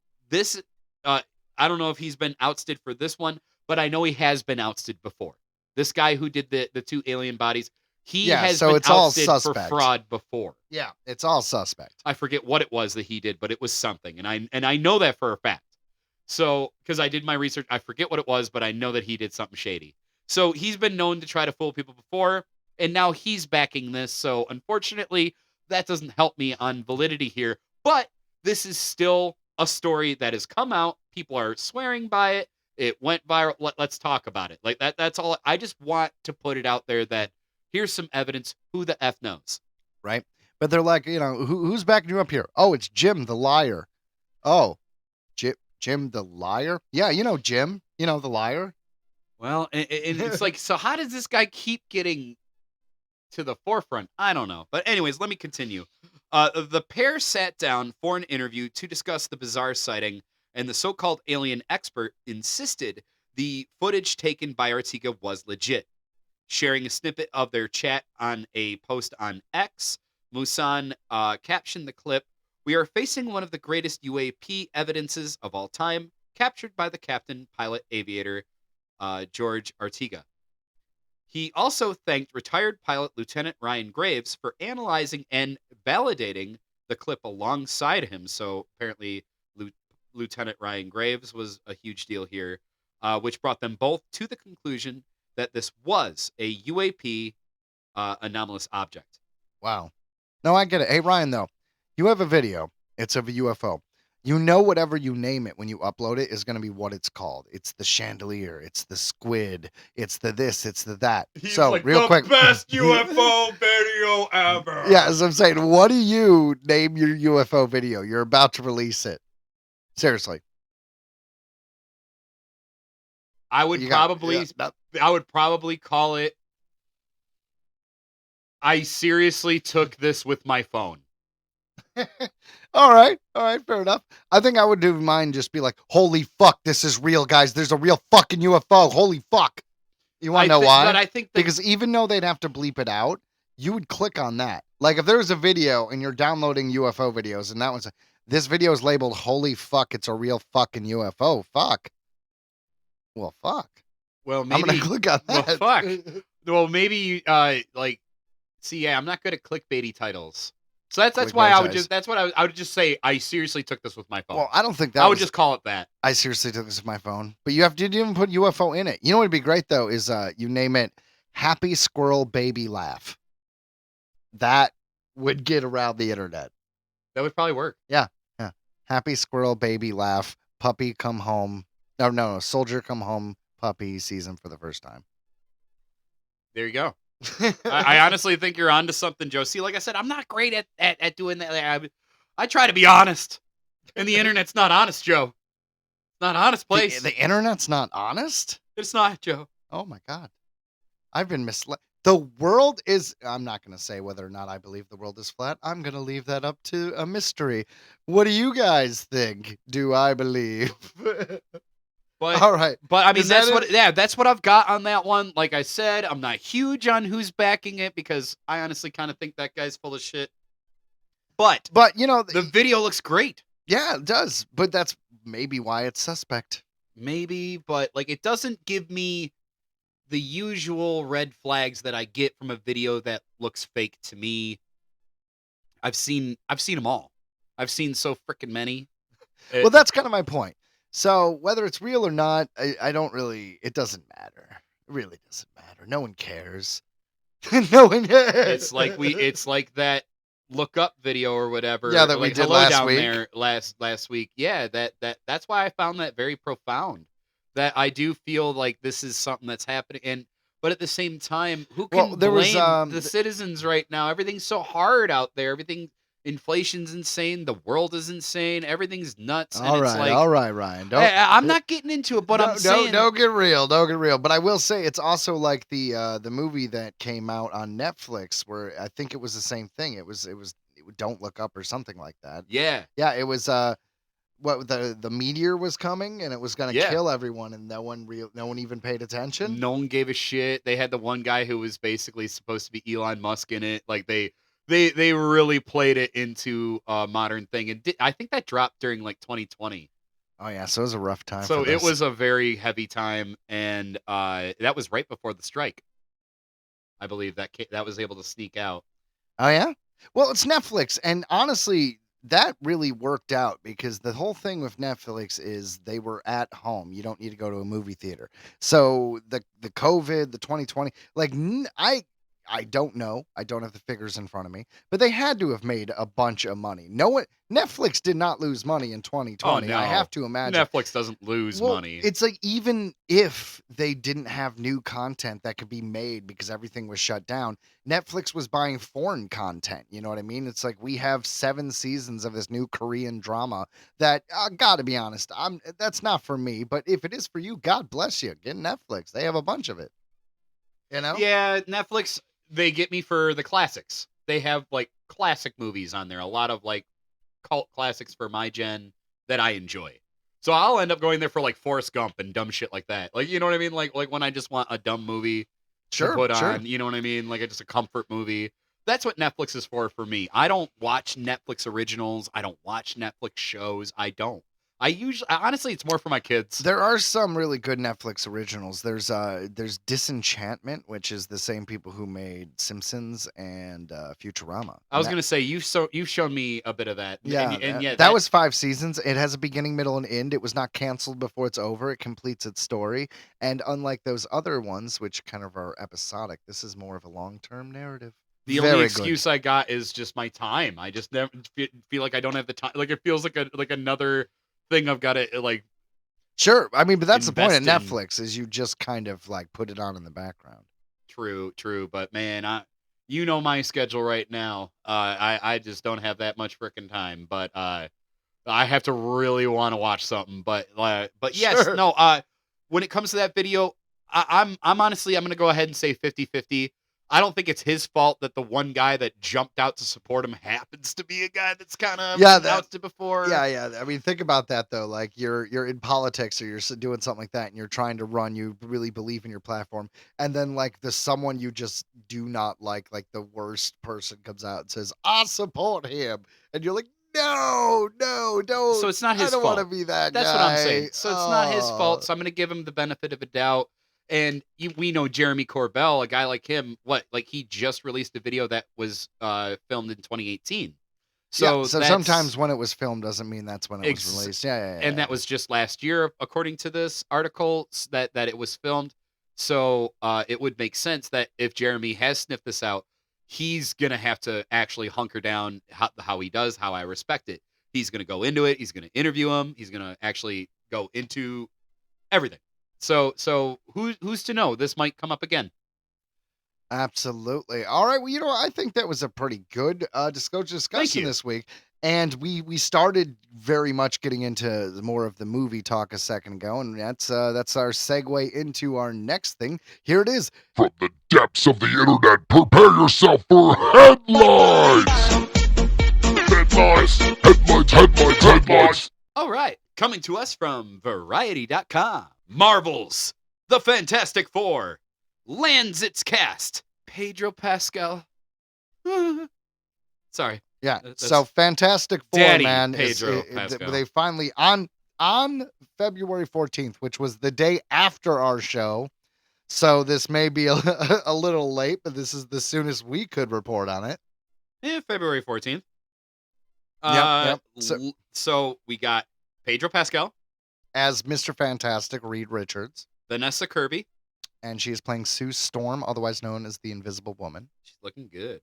I don't know if he's been ousted for this one, but I know he has been ousted before. This guy who did the 2 alien bodies, he has been it's all ousted for suspect. fraud before. Yeah, it's all suspect. I forget what it was that he did, but it was something, and I know that for a fact. So because I did my research, I forget what it was, but I know that he did something shady. So he's been known to try to fool people before, and now he's backing this. So unfortunately, that doesn't help me on validity here. But this is still a story that has come out. People are swearing by it. It went viral. Let's talk about it. Like that's all. I just want to put it out there that here's some evidence. Who the F knows? Right? But they're like, who's backing you up here? Oh, it's Jim the liar. Oh, Jim the liar? Yeah, Jim, the liar. Well, and it's like, so how does this guy keep getting to the forefront? I don't know. But anyways, let me continue. The pair sat down for an interview to discuss the bizarre sighting, and the so-called alien expert insisted the footage taken by Ortega was legit. Sharing a snippet of their chat on a post on X, Moussan captioned the clip, "We are facing one of the greatest UAP evidences of all time, captured by the captain, pilot, aviator, George Ortega." He also thanked retired pilot Lieutenant Ryan Graves for analyzing and validating the clip alongside him. So apparently Lieutenant Ryan Graves was a huge deal here, which brought them both to the conclusion that this was a UAP anomalous object. Wow. No, I get it. Hey, Ryan, though, you have a video. It's of a UFO. Whatever you name it when you upload it is going to be what it's called. It's the chandelier. It's the squid. It's the this. It's the that. He's so, like, real the quick. best UFO video ever. Yeah, as I'm saying, what do you name your UFO video? You're about to release it. Seriously. I would probably call it, I seriously took this with my phone. All right, fair enough. I think I would do mine just be like, holy fuck, this is real, guys. There's a real fucking UFO. Holy fuck. You want to know why? But I think because even though they'd have to bleep it out, you would click on that. Like if there's a video and you're downloading UFO videos and that one's, this video is labeled, holy fuck, it's a real fucking UFO. Fuck. Well, fuck. Well, maybe. I'm going to click on that. Well, fuck. Well, maybe, see, yeah, I'm not good at clickbaity titles. So that's why I would just say I seriously took this with my phone. Well, I don't think that I would just call it that. I seriously took this with my phone. But you didn't even put UFO in it. You know what would be great though is you name it Happy Squirrel Baby Laugh. That would get around the internet. That would probably work. Yeah. Happy Squirrel Baby Laugh. Puppy come home. No. Soldier come home. Puppy sees him for the first time. There you go. I honestly think you're onto something, Joe. See, like I said, I'm not great at doing that. I try to be honest, and the internet's not honest, Joe. It's not an honest place. The internet's not honest? It's not, Joe. Oh my God. I've been misled. The world is, I'm not going to say whether or not I believe the world is flat. I'm going to leave that up to a mystery. What do you guys think? Do I believe? But, all right. But I mean, that's what I've got on that one. Like I said, I'm not huge on who's backing it because I honestly kind of think that guy's full of shit. But the video looks great. Yeah, it does. But that's maybe why it's suspect. Maybe, but like it doesn't give me the usual red flags that I get from a video that looks fake to me. I've seen them all. I've seen so freaking many. Well, that's kind of my point. So whether it's real or not, I don't really. It doesn't matter. It really doesn't matter. No one cares. No one. It's like that look up video or whatever. Yeah, that we like, did hello last down week. there last week. Yeah, that's why I found that very profound. That I do feel like this is something that's happening, but at the same time, who can blame the citizens right now? Everything's so hard out there. Inflation's insane. The world is insane. Everything's nuts. All right, Ryan. I'm not getting into it, but I'm saying, don't get real. Don't get real. But I will say it's also like the movie that came out on Netflix, where I think it was the same thing. It was Don't Look Up or something like that. Yeah. It was what the meteor was coming and it was gonna kill everyone, and no one even paid attention. No one gave a shit. They had the one guy who was basically supposed to be Elon Musk in it. Like they really played it into a modern thing, and I think that dropped during like 2020. Oh yeah, so it was a rough time. So for this. it was a very heavy time, and that was right before the strike. I believe that was able to sneak out. Oh yeah, well it's Netflix, and honestly, that really worked out because the whole thing with Netflix is they were at home. You don't need to go to a movie theater. So the COVID, the 2020, like I don't know. I don't have the figures in front of me, but they had to have made a bunch of money. Netflix did not lose money in 2020. Oh, no. I have to imagine. Netflix doesn't lose money. It's like even if they didn't have new content that could be made because everything was shut down, Netflix was buying foreign content. You know what I mean? It's like we have 7 seasons of this new Korean drama that, gotta be honest, that's not for me. But if it is for you, God bless you. Get Netflix. They have a bunch of it. You know? Yeah, Netflix, they get me for the classics. They have like classic movies on there, a lot of like cult classics for my gen that I enjoy. So I'll end up going there for like Forrest Gump and dumb shit like that. Like, you know what I mean? Like when I just want a dumb movie to put on, you know what I mean? Like just a comfort movie. That's what Netflix is for me. I don't watch Netflix originals. I don't watch Netflix shows. I don't. Honestly, it's more for my kids. There are some really good Netflix originals. There's Disenchantment, which is the same people who made Simpsons and Futurama. I was gonna say you've shown me a bit of that. Yeah, and yeah, that was 5 seasons. It has a beginning, middle, and end. It was not canceled before it's over. It completes its story. And unlike those other ones, which kind of are episodic, this is more of a long-term narrative. The only excuse I got is just my time. I just never feel like I don't have the time. Like it feels like another thing I've got to like. Sure, I mean, but that's the point of in. Netflix is you just kind of like put it on in the background. True, but man, my schedule right now. I just don't have that much freaking time. But I have to really want to watch something. But yes, Sure. no. When it comes to that video, I'm honestly I'm gonna go ahead and say 50-50. I don't think it's his fault that the one guy that jumped out to support him happens to be a guy that's kind of announced it before. Yeah. I mean, think about that though. Like you're in politics or you're doing something like that, and you're trying to run. You really believe in your platform, and then like someone you just do not like the worst person comes out and says, "I support him," and you're like, No, don't. So it's not his fault. I don't want to be that That's guy. what I'm saying. So it's not his fault. So I'm going to give him the benefit of a doubt. And we know Jeremy Corbell, a guy like him, he just released a video that was filmed in 2018. So sometimes when it was filmed doesn't mean that's when it was released. Yeah. And that was just last year, according to this article, that it was filmed. So it would make sense that if Jeremy has sniffed this out, he's going to have to actually hunker down how he does, how I respect it. He's going to go into it. He's going to interview him. He's going to actually go into everything. So who's to know? This might come up again. Absolutely. All right. Well, I think that was a pretty good discussion this week. And we started very much getting into more of the movie talk a second ago, and that's our segue into our next thing. Here it is. From the depths of the internet, prepare yourself for headlines! Headlines! All right. Coming to us from Variety.com. Marvel's The Fantastic Four lands its cast. Pedro Pascal. Sorry. Yeah. So Fantastic Four, Daddy man. Pedro Pascal. They finally on February 14th, which was the day after our show. So this may be a little late, but this is the soonest we could report on it. Yeah, February 14th. Yep. So we got Pedro Pascal, As Mr. Fantastic, Reed Richards, Vanessa Kirby. and she is playing Sue Storm, otherwise known as the Invisible Woman. She's looking good.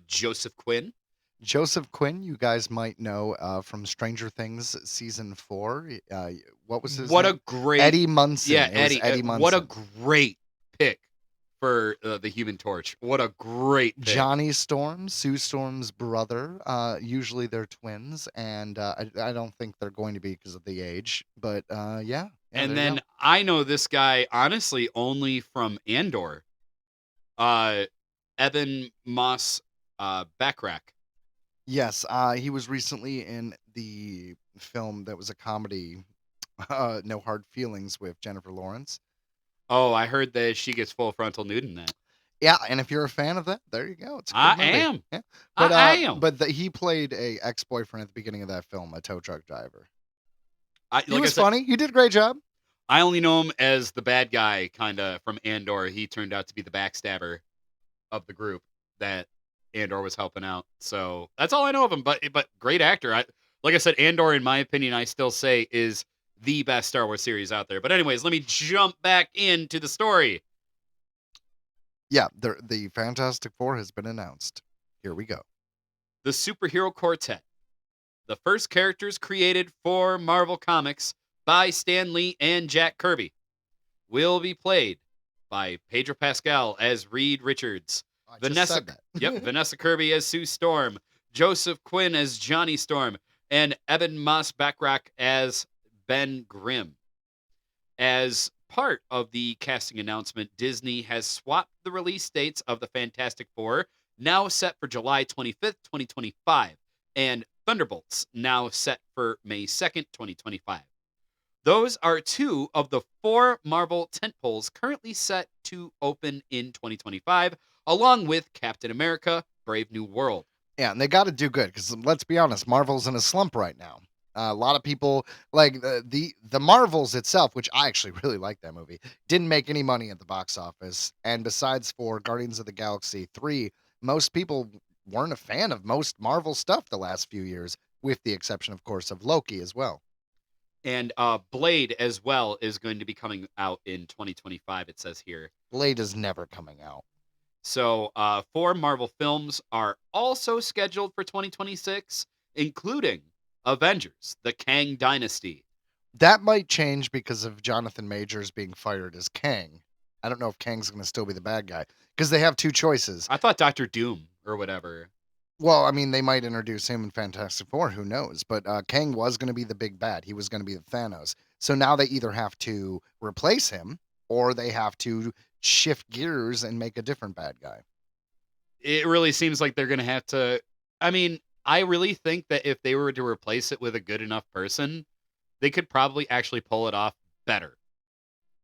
Joseph Quinn. Joseph Quinn, you guys might know from Stranger Things season 4. What was his What name? a great Eddie Munson. Yeah, It was Eddie Munson. What a great pick for the Human Torch. What a great pick. Johnny Storm, Sue Storm's brother. Usually they're twins, and I don't think they're going to be because of the age. But yeah. And there you then go. I know this guy honestly only from Andor. Evan Moss Backrack. Yes, he was recently in the film that was a comedy, No Hard Feelings, with Jennifer Lawrence. Oh, I heard that she gets full frontal nude in that. Yeah, and if you're a fan of that, there you go. It's a good I movie. am. Yeah. I am. But he played a ex-boyfriend at the beginning of that film, a tow truck driver. He Like was I said, funny. He did a great job. I only know him as the bad guy, kind of from Andor. He turned out to be the backstabber of the group that Andor was helping out. So that's all I know of him. But great actor. Like I said, Andor, in my opinion, I still say is the best Star Wars series out there. But anyways, let me jump back into the story. Yeah, the Fantastic Four has been announced. Here we go. The Superhero Quartet, the first characters created for Marvel Comics by Stan Lee and Jack Kirby, will be played by Pedro Pascal as Reed Richards, I Vanessa, just said that. Vanessa Kirby as Sue Storm, Joseph Quinn as Johnny Storm, and Eben Moss Backrack as Ben Grimm. As part of the casting announcement, Disney has swapped the release dates of the Fantastic Four, now set for July 25th, 2025, and Thunderbolts, now set for May 2nd, 2025. Those are two of the 4 Marvel tentpoles currently set to open in 2025, along with Captain America: Brave New World. Yeah, and they got to do good because let's be honest, Marvel's in a slump right now. A lot of people like the Marvels itself, which I actually really like that movie, didn't make any money at the box office. And besides for Guardians of the Galaxy 3, most people weren't a fan of most Marvel stuff the last few years, with the exception, of course, of Loki as well. And Blade as well is going to be coming out in 2025, it says here. Blade is never coming out. So 4 Marvel films are also scheduled for 2026, including Avengers: The Kang Dynasty. That might change because of Jonathan Majors being fired as Kang. I don't know if Kang's going to still be the bad guy because they have 2 choices. I thought Doctor Doom or whatever. Well, I mean, they might introduce him in Fantastic Four. Who knows? But Kang was going to be the big bad. He was going to be the Thanos. So now they either have to replace him or they have to shift gears and make a different bad guy. It really seems like they're going to have to. I mean, I really think that if they were to replace it with a good enough person, they could probably actually pull it off better.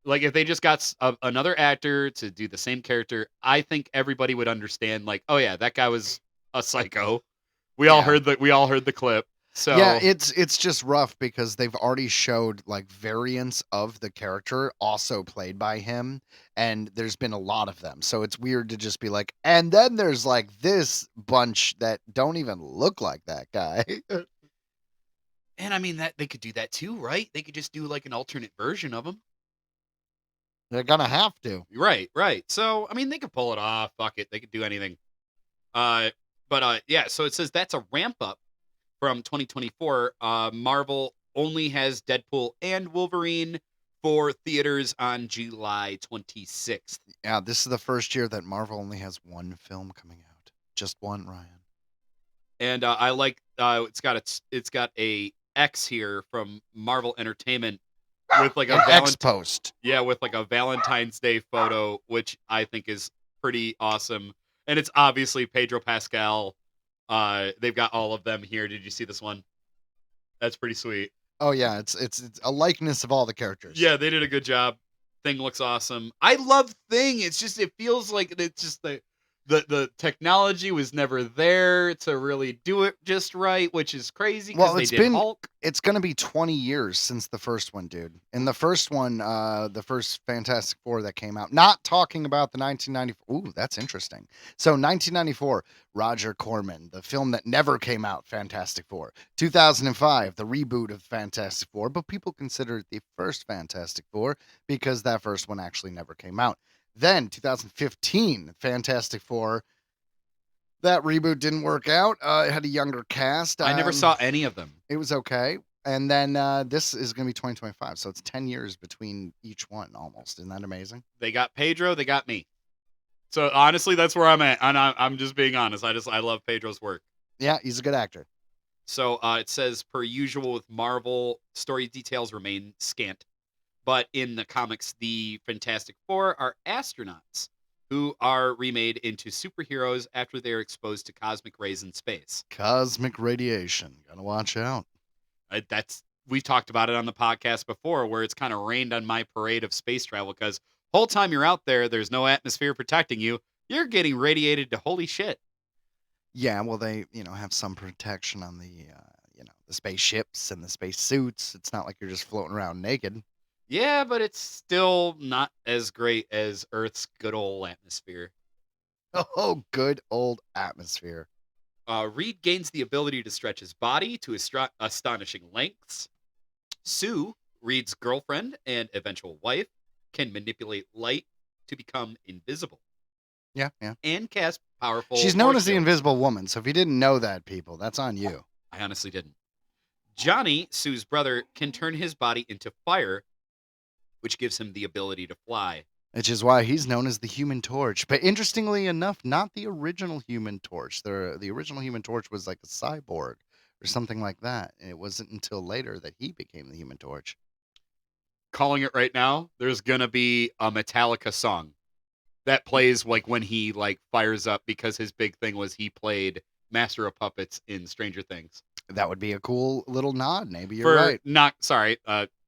Like if they just got another actor to do the same character, I think everybody would understand. Like, oh yeah, that guy was a psycho. We all heard the clip. So yeah, it's just rough because they've already showed like variants of the character also played by him, and there's been a lot of them. So it's weird to just be like, and then there's like this bunch that don't even look like that guy. And I mean that they could do that too, right? They could just do like an alternate version of him. They're gonna have to. Right. So I mean they could pull it off. Fuck it, they could do anything. But yeah. So it says that's a ramp up from 2024. Marvel only has Deadpool and Wolverine for theaters on July 26th. Yeah, this is the first year that Marvel only has 1 film coming out. Just 1, Ryan. And I like it's got a X here from Marvel Entertainment with like a X post. Yeah, with like a Valentine's Day photo, which I think is pretty awesome. And it's obviously Pedro Pascal. They've got all of them here. Did you see this one? That's pretty sweet. Oh yeah, it's a likeness of all the characters. Yeah, they did a good job. Thing looks awesome. I love Thing. It's just it feels like it's just the the technology was never there to really do it just right, which is crazy because Well, they it's did been- Hulk. It's going to be 20 years since the first one, dude. In the first one, the first Fantastic Four that came out, not talking about the 1994. Ooh, that's interesting. So 1994, Roger Corman, the film that never came out, Fantastic Four. 2005, the reboot of Fantastic Four, but people consider it the first Fantastic Four because that first one actually never came out. Then 2015, Fantastic Four. That reboot didn't work out. It had a younger cast. I never saw any of them. It was okay. And then this is going to be 2025. So it's 10 years between each one almost. Isn't that amazing? They got Pedro, they got me. So honestly, that's where I'm at. And I'm just being honest. I love Pedro's work. Yeah, he's a good actor. So it says, per usual with Marvel, story details remain scant. But in the comics, the Fantastic Four are astronauts who are remade into superheroes after they are exposed to cosmic rays in space. Cosmic radiation. Gotta watch out. We've talked about it on the podcast before, where it's kind of rained on my parade of space travel because whole time you're out there, there's no atmosphere protecting you. You're getting radiated to holy shit. Yeah, well, they, have some protection on the, the spaceships and the space suits. It's not like you're just floating around naked. Yeah, but it's still not as great as Earth's good old atmosphere. Oh, good old atmosphere. Reed gains the ability to stretch his body to astonishing lengths. Sue, Reed's girlfriend and eventual wife, can manipulate light to become invisible Yeah. and cast powerful. She's known force as the fields. Invisible Woman. So if you didn't know that, people, that's on you. I honestly didn't. Johnny, Sue's brother, can turn his body into fire, which gives him the ability to fly. Which is why he's known as the Human Torch. But interestingly enough, not the original Human Torch. The original Human Torch was like a cyborg or something like that. And it wasn't until later that he became the Human Torch. Calling it right now, there's gonna be a Metallica song that plays like when he like fires up, because his big thing was he played Master of Puppets in Stranger Things. That would be a cool little nod. Maybe you're right.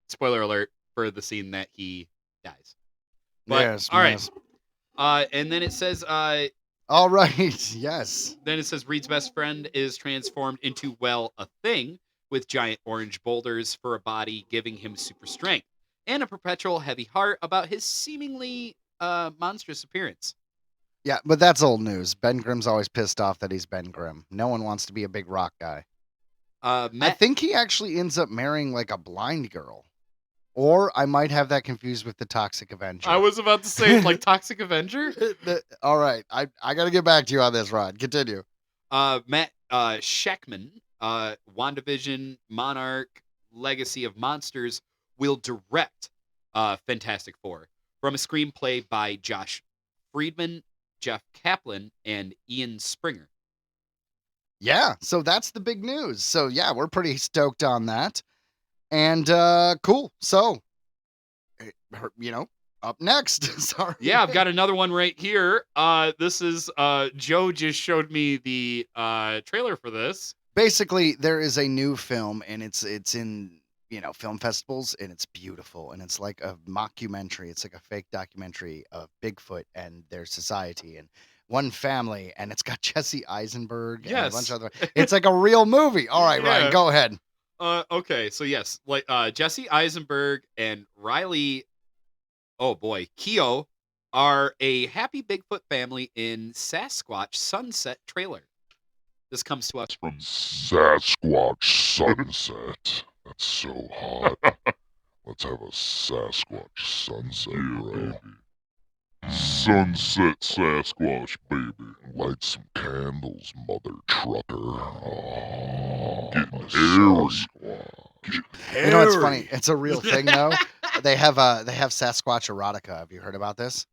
Spoiler alert for the scene that he dies. But Yes, all yes. right. And then it says All right. Yes. then it says Reed's best friend is transformed into, well, a thing with giant orange boulders for a body, giving him super strength and a perpetual heavy heart about his seemingly monstrous appearance. Yeah, but that's old news. Ben Grimm's always pissed off that he's Ben Grimm. No one wants to be a big rock guy. I Matt, think he actually ends up marrying like a blind girl. Or I might have that confused with the Toxic Avenger. I was about to say like Toxic Avenger. All right. I got to get back to you on this, Rod. Continue. Matt Scheckman, WandaVision, Monarch, Legacy of Monsters, will direct Fantastic Four from a screenplay by Josh Friedman, Jeff Kaplan, and Ian Springer. Yeah, so that's the big news. So yeah, we're pretty stoked on that. And cool. So, up next. Sorry. Yeah, I've got another one right here. This is Joe just showed me the trailer for this. Basically, there is a new film, and it's in film festivals, and it's beautiful, and it's like a mockumentary. It's like a fake documentary of Bigfoot and their society and one family, and it's got Jesse Eisenberg and a bunch of other. It's like a real movie. All right, Yeah. Ryan, go ahead. Okay, so yes, like Jesse Eisenberg and Riley, oh boy, Keough are a happy Bigfoot family in Sasquatch Sunset trailer. This comes to us from Sasquatch sunset. That's so hot. Let's have a Sasquatch sunset, bro. Sunset Sasquatch, baby. Light some candles, mother trucker. Oh, getting hairy. You know what's funny? It's a real thing though. They have Sasquatch erotica. Have you heard about this?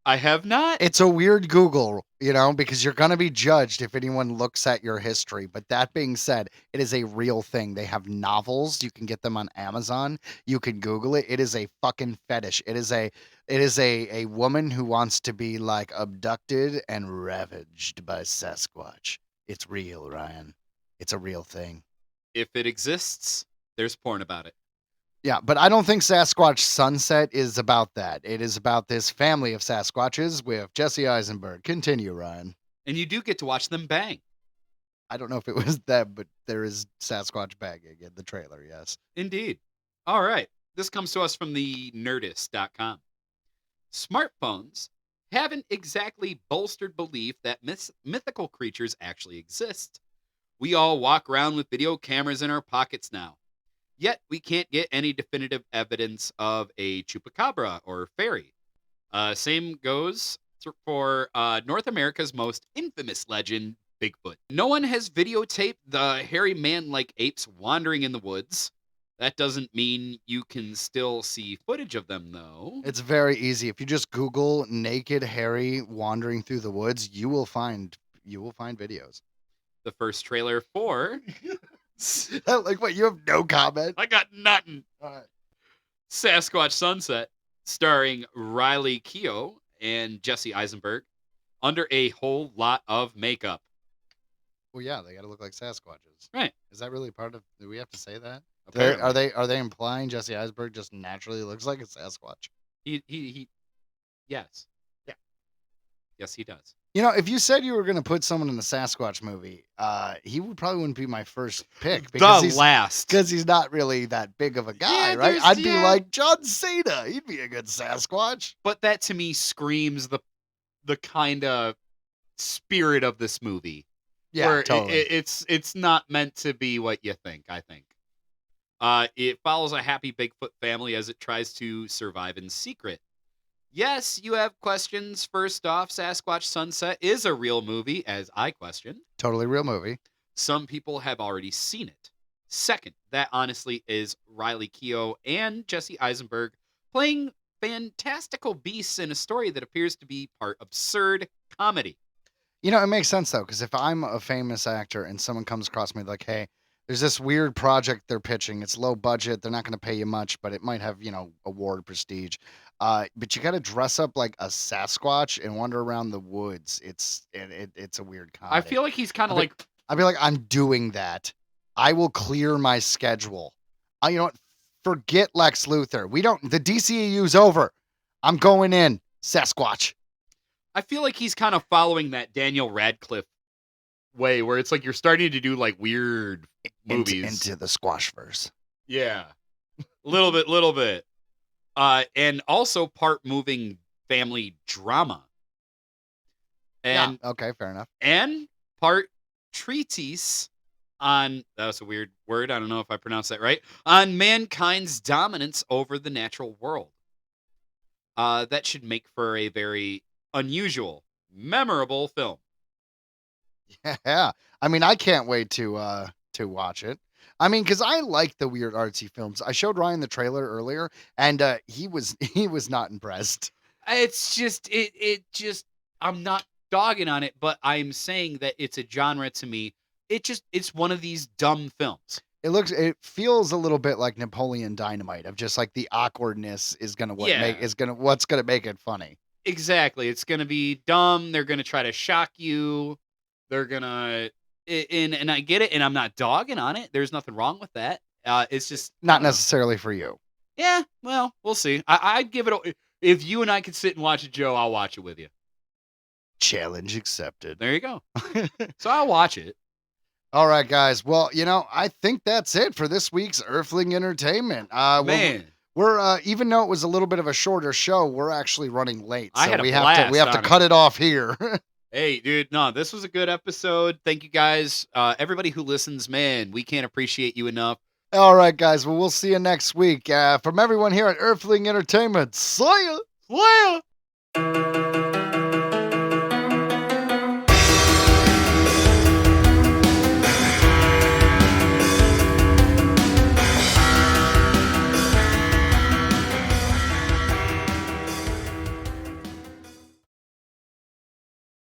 I have not. It's a weird Google, because you're going to be judged if anyone looks at your history. But that being said, it is a real thing. They have novels. You can get them on Amazon. You can Google it. It is a fucking fetish. It is a woman who wants to be like abducted and ravaged by Sasquatch. It's real, Ryan. It's a real thing. If it exists, there's porn about it. Yeah, but I don't think Sasquatch Sunset is about that. It is about this family of Sasquatches with Jesse Eisenberg. Continue, Ryan. And you do get to watch them bang. I don't know if it was them, but there is Sasquatch banging in the trailer, yes. Indeed. All right. This comes to us from the Nerdist.com. Smartphones haven't exactly bolstered belief that mythical creatures actually exist. We all walk around with video cameras in our pockets now. Yet we can't get any definitive evidence of a chupacabra or fairy. Same goes for North America's most infamous legend, Bigfoot. No one has videotaped the hairy man-like apes wandering in the woods. That doesn't mean you can still see footage of them, though. It's very easy. If you just Google naked Harry wandering through the woods, you will find videos. The first trailer for... Like, what? You have no comment? I got nothing. All right. Sasquatch Sunset, starring Riley Keough and Jesse Eisenberg, under a whole lot of makeup. Well, yeah, they got to look like Sasquatches. Right. Is that really part of? Do we have to say that? Apparently. Are they implying Jesse Eisenberg just naturally looks like a Sasquatch? He yes. Yeah. Yes, he does. You know, if you said you were going to put someone in the Sasquatch movie, he probably wouldn't be my first pick The last. because he's not really that big of a guy, Yeah, right? I'd be yeah. like John Cena. He'd be a good Sasquatch. But that to me screams the kind of spirit of this movie. Yeah, where totally. It's not meant to be what you think, I think. It follows a happy Bigfoot family as it tries to survive in secret. Yes, you have questions. First off, Sasquatch Sunset is a real movie, as I question. Totally real movie. Some people have already seen it. Second, that honestly is Riley Keough and Jesse Eisenberg playing fantastical beasts in a story that appears to be part absurd comedy. You know, it makes sense, though, because if I'm a famous actor and someone comes across me like, hey, there's this weird project they're pitching. It's low budget. They're not going to pay you much, but it might have, award prestige. But you got to dress up like a Sasquatch and wander around the woods. It's a weird comedy. I feel like he's kind of like... I'd be like, I'm doing that. I will clear my schedule. You know what? Forget Lex Luthor. The DCEU's over. I'm going in. Sasquatch. I feel like he's kind of following that Daniel Radcliffe way where it's like you're starting to do like weird movies. Into the Squashverse. Yeah. little bit. And also part moving family drama. And yeah, okay, fair enough. And part treatise on, that was a weird word, I don't know if I pronounced that right, on mankind's dominance over the natural world. That should make for a very unusual, memorable film. Yeah. I mean, I can't wait to watch it. I mean, because I like the weird artsy films. I showed Ryan the trailer earlier, and he was not impressed. It's just I'm not dogging on it, but I'm saying that it's a genre to me. It's one of these dumb films. It feels a little bit like Napoleon Dynamite, of just like the awkwardness is what's gonna make it funny. Exactly. It's gonna be dumb. They're gonna try to shock you. They're gonna and I get it, and I'm not dogging on it. There's nothing wrong with that. It's just not necessarily for you. Yeah, well, we'll see. I'd give it if you and I could sit and watch it, Joe. I'll watch it with you. Challenge accepted. There you go. So I'll watch it. All right, guys. Well, I think that's it for this week's Earthling Entertainment. Man, we're even though it was a little bit of a shorter show, we're actually running late, so we have to cut it off here. Hey, dude, no, this was a good episode. Thank you, guys. Everybody who listens, man, we can't appreciate you enough. All right, guys. Well, we'll see you next week. From everyone here at Earthling Entertainment, see ya. See ya.